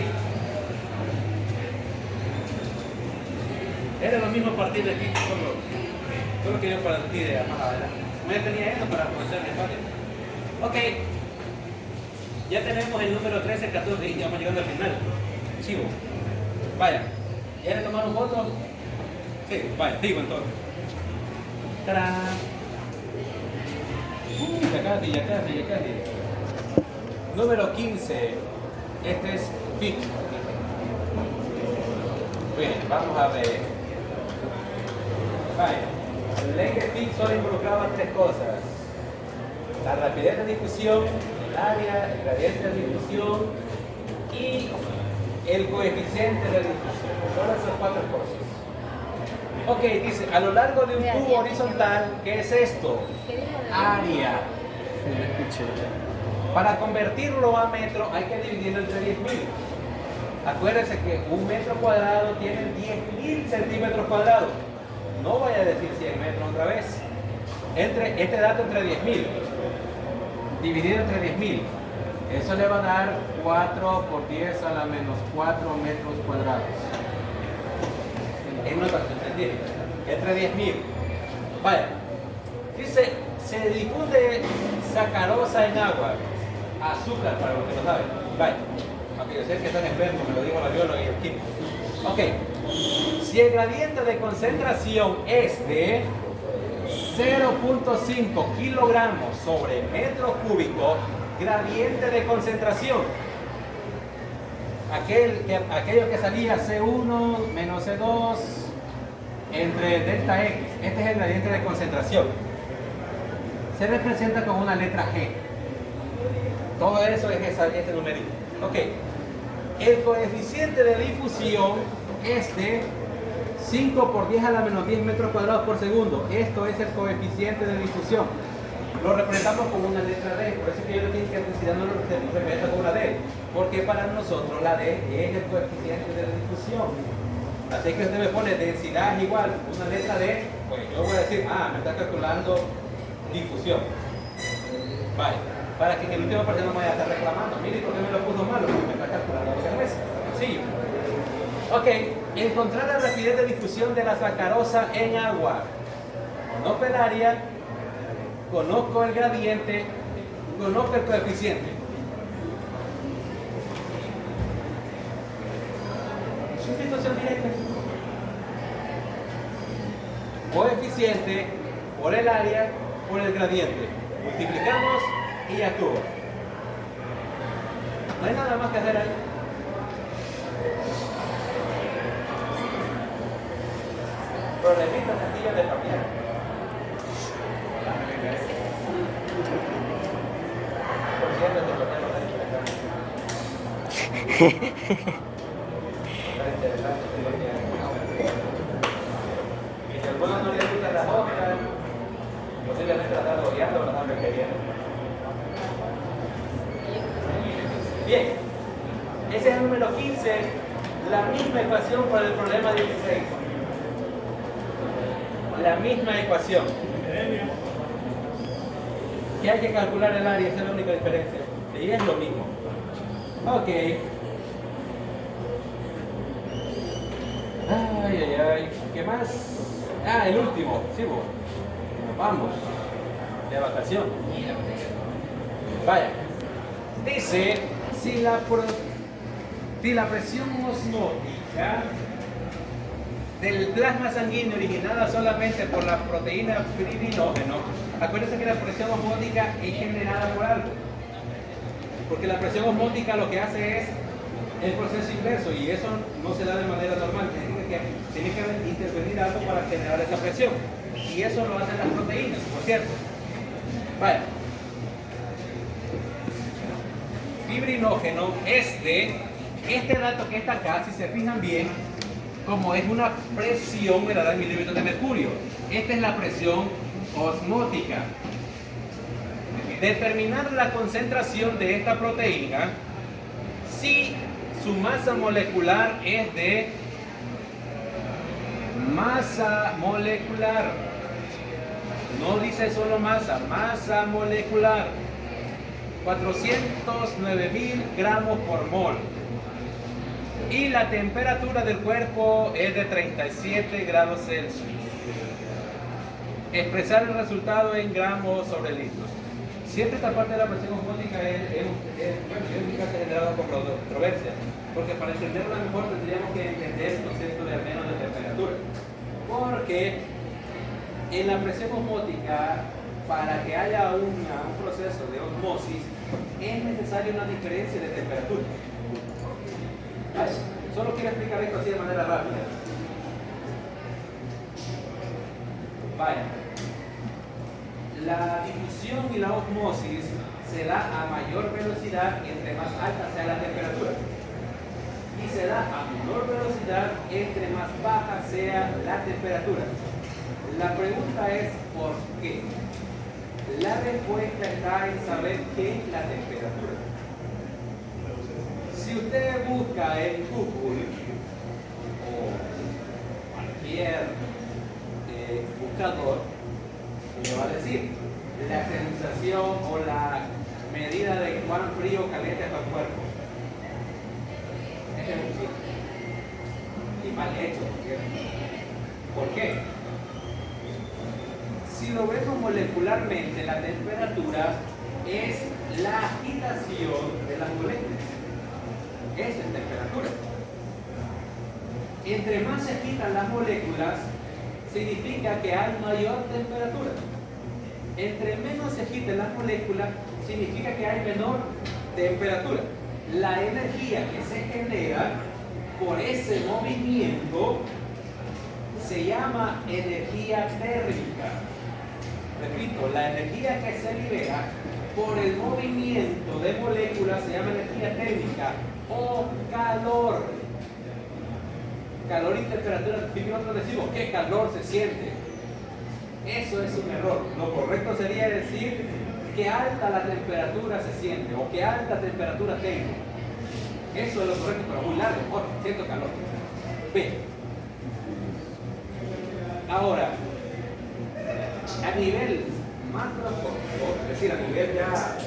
Era lo mismo a partir de aquí, solo que yo partí de más adelante. Ya tenía esto para conocer mi espacio. Ok. Ya tenemos el número 13, 14 y ya vamos llegando al final. Sigo. Vaya. ¿Ya le tomaron fotos? Sí, vaya, sigo entonces. ¡Tarán! Ya casi. Número 15. Este es fit. Bien, vamos a ver. Vaya. El eje fit solo involucraba tres cosas. La rapidez de difusión, el área, el gradiente de difusión y el coeficiente de difusión. Solo esas cuatro cosas. Ok, dice, a lo largo de un tubo horizontal, ¿qué es esto? Área. Para convertirlo a metro hay que dividirlo entre 10.000. Acuérdense que un metro cuadrado tiene 10.000 centímetros cuadrados. No vaya a decir 100 metros otra vez. Este dato entre 10.000. Dividido entre 10.000. Eso le va a dar 4 por 10 a la menos 4 metros cuadrados. Es notación científica. Entre 10.000. Vaya. Dice, se difunde sacarosa en agua. Azúcar, para los que no saben. Vaya. Aunque yo sé que están enfermos, me lo dijo la bióloga y el químico. Ok. Si el gradiente de concentración es de 0.5 kilogramos sobre metro cúbico gradiente de concentración. Aquello que salía C1 menos C2 entre delta X. Este es el gradiente de concentración. Se representa con una letra G. Todo eso es este numerito. Ok. El coeficiente de difusión es de 5 por 10 a la menos 10 metros cuadrados por segundo. Esto es el coeficiente de difusión. Lo representamos con una letra D. Por eso es que yo le dije que densidad no lo representa con una D. Porque para nosotros la D es el coeficiente de difusión. Así que usted me pone densidad es igual, una letra D, pues yo voy a decir, me está calculando difusión. Vale, para que en el último parte no me vaya a estar reclamando. Mire, ¿por qué me lo puso malo? Porque me está calculando lo que no es. Sencillo. Ok, encontrar la rapidez de difusión de la sacarosa en agua. Conozco el área, conozco el gradiente, conozco el coeficiente. Sustitución directa. Coeficiente por el área por el gradiente. Multiplicamos y ya estuvo. No hay nada más que hacer ahí. Problemita sencillo de cambiar. Por cierto, te ponemos ahí. Y si alguno no le gusta las hojas, posiblemente las está odiando o las está queriendo. Bien, ese es el número 15, la misma ecuación para el problema 16. La misma ecuación. Que hay que calcular el área, esa es la única diferencia. Y es lo mismo. Ok. Ay, ¿qué más? El último, sí, vos. Vamos, de vacación. Vaya, dice, si la presión osmótica del plasma sanguíneo originada solamente por la proteína fibrinógeno, acuérdense que la presión osmótica es generada por algo. Porque la presión osmótica lo que hace es el proceso inverso y eso no se da de manera normal. Tiene que intervenir algo para generar esa presión. Y eso lo hacen las proteínas, por cierto. Vaya. Fibrinógeno es de este dato que está acá, si se fijan bien, como es una presión elevada en milímetros de mercurio. Esta es la presión osmótica. Determinar la concentración de esta proteína si su masa molecular es de masa molecular. No dice solo masa molecular. 409.000 gramos por mol. Y la temperatura del cuerpo es de 37 grados Celsius. Expresar el resultado en gramos sobre litros. Siempre esta parte de la presión osmótica es un caso generado con controversia, porque para entenderla mejor tendríamos que entender el concepto de al menos de temperatura. Porque en la presión osmótica, para que haya un proceso de osmosis, es necesaria una diferencia de temperatura. Solo quiero explicar esto así de manera rápida. Vaya. La difusión y la osmosis se da a mayor velocidad entre más alta sea la temperatura. Y se da a menor velocidad entre más baja sea la temperatura. La pregunta es ¿por qué? La respuesta está en saber qué es la temperatura. Si usted busca en Google o cualquier buscador, le va a decir la sensación o la medida de cuán frío o caliente está el cuerpo. Ese es un sitio. Y mal hecho, ¿por qué? Si lo vemos molecularmente, la temperatura es la agitación de las moléculas. Esa es temperatura. Entre más se agitan las moléculas, significa que hay mayor temperatura. Entre menos se agiten las moléculas, significa que hay menor temperatura. La energía que se genera por ese movimiento se llama energía térmica. Repito, la energía que se libera por el movimiento de moléculas se llama energía térmica o calor. Calor y temperatura, nosotros decimos que calor se siente. Eso es un error. Lo correcto sería decir que alta la temperatura se siente o que alta temperatura tengo. Eso es lo correcto, pero muy largo. Oh, siento calor. B. Ahora, a nivel macroscópico, es decir, a nivel ya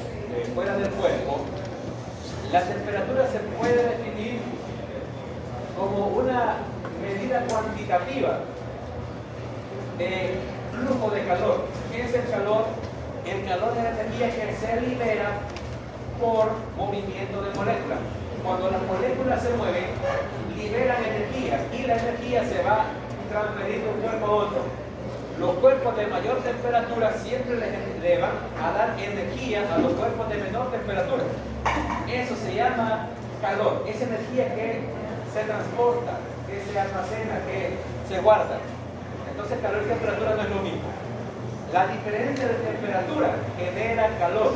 fuera del cuerpo, la temperatura se puede definir como una medida cuantitativa de flujo de calor. ¿Qué es el calor? El calor es la energía que se libera por movimiento de moléculas. Cuando las moléculas se mueven, liberan energía y la energía se va a transferir de un cuerpo a otro. Los cuerpos de mayor temperatura siempre le van a dar energía a los cuerpos de menor temperatura. Eso se llama calor. Es energía que se transporta, que se almacena, que se guarda. Entonces calor y temperatura no es lo mismo. La diferencia de temperatura genera calor.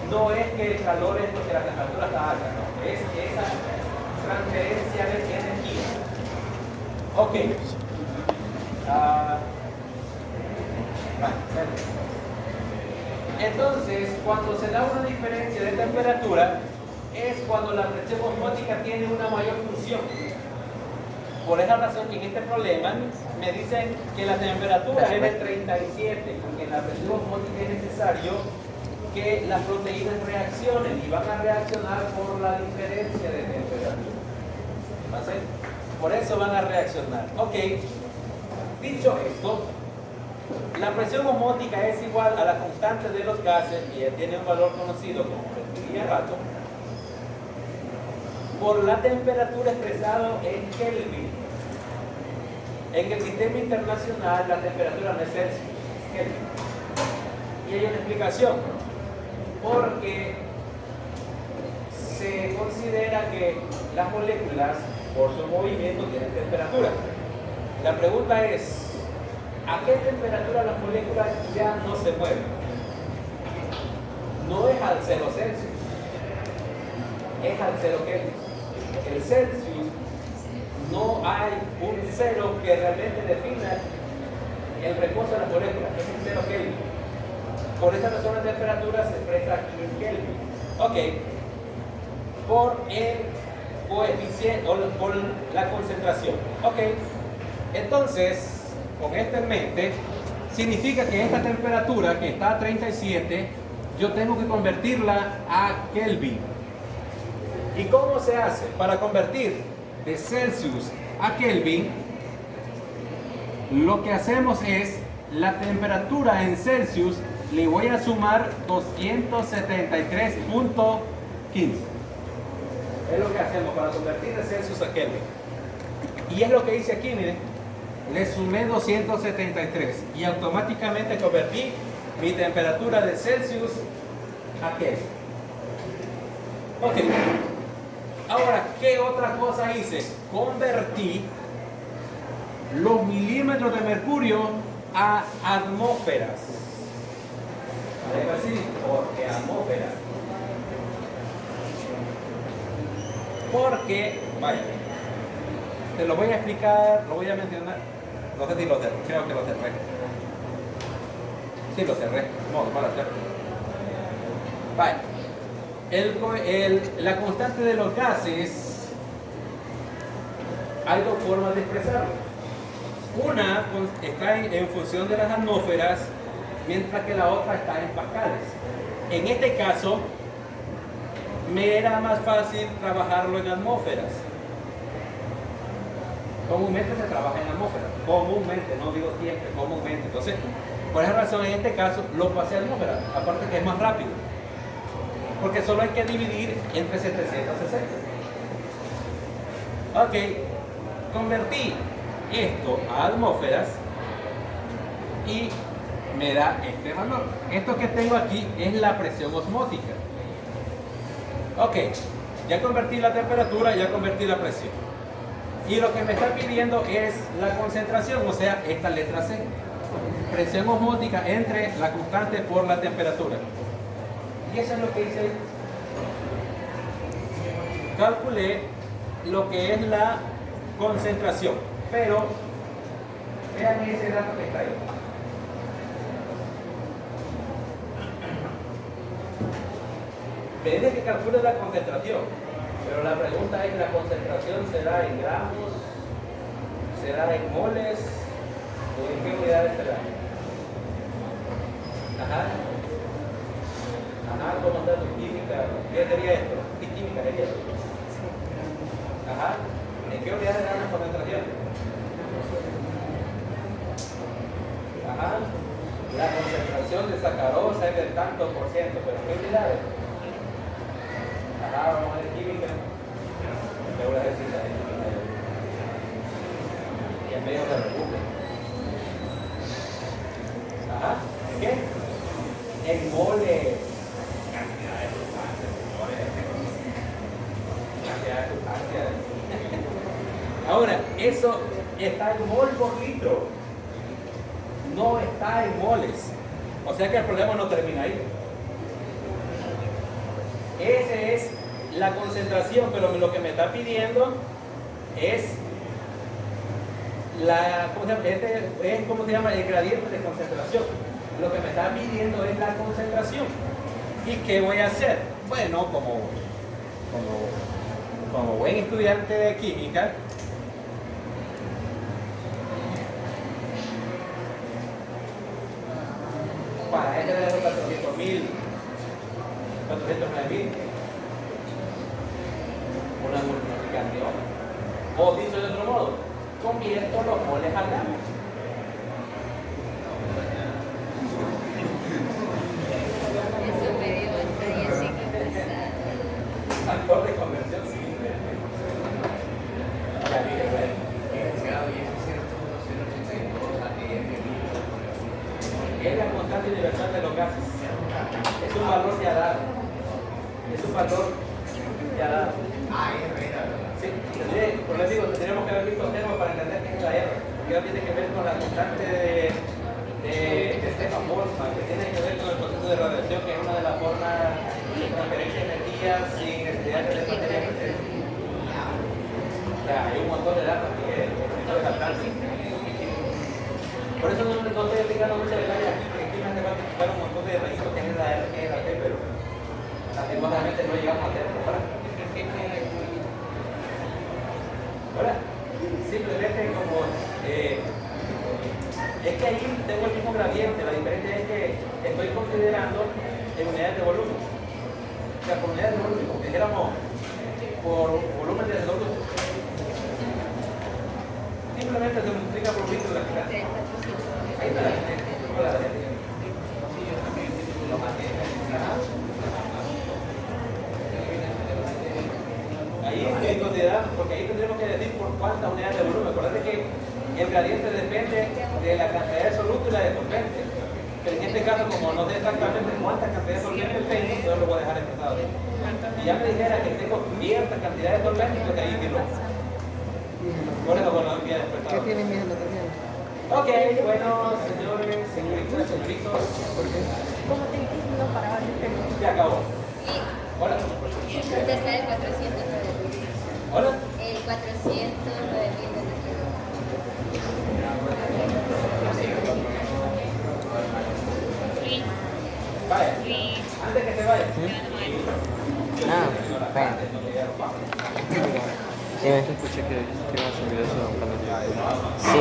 No es que el calor es porque la temperatura está alta, no. Es esa transferencia de energía. Ok. Entonces, cuando se da una diferencia de temperatura, es cuando la presión osmótica tiene una mayor función. Por esa razón que en este problema me dicen que la temperatura es de 37, porque en la presión osmótica es necesario que las proteínas reaccionen y van a reaccionar por la diferencia de temperatura. ¿Entonces? Por eso van a reaccionar. Ok. Dicho esto, la presión osmótica es igual a la constante de los gases y tiene un valor conocido como repetí hace rato, por la temperatura expresado en Kelvin. En el sistema internacional la temperatura no es Celsius, es Kelvin. Y hay una explicación, porque se considera que las moléculas por su movimiento tienen temperatura. La pregunta es, ¿a qué temperatura las moléculas ya no se mueven? No es al 0 Celsius, es al 0 Kelvin. El Celsius, no hay un cero que realmente defina el reposo de las moléculas, es el 0 Kelvin. Por esta razón la temperatura se expresa aquí en Kelvin. Ok, por el coeficiente o por la concentración. Ok, entonces, con esto en mente, significa que esta temperatura que está a 37, yo tengo que convertirla a Kelvin. ¿Y cómo se hace? Para convertir de Celsius a Kelvin, lo que hacemos es la temperatura en Celsius le voy a sumar 273.15. Es lo que hacemos para convertir de Celsius a Kelvin. Y es lo que hice aquí, miren. Le sumé 273 y automáticamente convertí mi temperatura de Celsius a Kelvin. Ok. Ahora, ¿qué otra cosa hice? Convertí los milímetros de mercurio a atmósferas. Algo así, porque atmósferas. Porque, vaya, te lo voy a explicar, lo voy a mencionar. No sé si lo cerré, creo que lo cerré. Sí, lo cerré. No, para hacer. Vaya. La constante de los gases, hay dos formas de expresarlo. Una está en función de las atmósferas, mientras que la otra está en pascales. En este caso, me era más fácil trabajarlo en atmósferas. Comúnmente se trabaja en atmósferas. Comúnmente, no digo siempre, comúnmente. Entonces, por esa razón, en este caso, lo pasé a atmósferas. Aparte que es más rápido. Porque solo hay que dividir entre 760. Ok, convertí esto a atmósferas y me da este valor. Esto que tengo aquí es la presión osmótica. Ok, ya convertí la temperatura, ya convertí la presión. Y lo que me está pidiendo es la concentración, o sea, esta letra C. Presión osmótica entre la constante por la temperatura. Y eso es lo que hice. Calculé lo que es la concentración, pero vean ese dato que está ahí. Me dice que calcule la concentración, pero la pregunta es, ¿la concentración será en gramos? ¿Será en moles? ¿O en qué unidades será? Ajá. Ajá, ¿cómo está tu química? ¿Qué sería esto? ¿Qué química sería esto? Ajá. ¿En qué unidades dan la concentración? Ajá. La concentración de sacarosa es del tanto por ciento, pero ¿qué unidades? Ajá, vamos a ver química. Me voy a decir la química. Y en medio de república. Ajá. ¿En qué? En moles. Cantidad de sustancias, señores. Cantidad de sustancias. Ahora, eso está en mol por litro. No está en moles. O sea que el problema no termina ahí. Esa es la concentración, pero lo que me está pidiendo es ¿cómo se llama? El gradiente de concentración. Lo que me está pidiendo es la concentración. ¿Y qué voy a hacer? Bueno, como buen estudiante de química, para este de los 400.000, 409.000, una multiplicación. O dicho de otro modo, convierto los moles al gramo. Eso me dio experiencia que pasar. Factor de conversión simple. Ya dije, bueno. Es la constante universal de los gases. Es un valor ya dado. Es un valor ya dado. Sí, por eso digo, tendríamos que haber visto temas para entender qué es la R. Que tiene que ver con la constante de Stefan Boltzmann, que tiene que ver con el proceso de radiación, que es una de las formas de transferencia de energía sin necesidad de materia presente. O sea, hay un montón de datos que es bastante. Por eso no estoy explicando mucho detalle aquí, porque aquí me hace falta explicar un montón de detallitos que es la R, que es la T, pero lastimosamente no llegamos a hacerlo. Ahora, simplemente como es que ahí tengo el mismo gradiente, la diferencia es que estoy considerando en unidades de volumen. O sea, por unidades de volumen, como dijéramos por volumen de solución. Simplemente se multiplica por litro de la mitad. Ahí está la diferencia. Ahí estoy considerando, porque ahí tendremos que decir por cuántas unidades de volumen. Acuérdate que el gradiente depende de la cantidad de soluto y la de solvente. Pero en este caso, como no sé exactamente cuánta cantidad de solvente tengo, yo lo voy a dejar empezado. Si ya me dijera que tengo cierta cantidad de solvente, pues ahí que lo. Por eso, bueno, había despertado. ¿Qué tienen mis anotaciones? Ok, bueno, señores, señoritas, señoritos. ¿Cómo te dijiste no paraba de hacer? Se acabó. Hola. ¿Dónde está el 409.000? Hola. El 409.000. Vaya. Antes que se vaya. Ah, bueno. Señora, Dime. Escuché que vas a enviar eso a un canal de YouTube. Sí.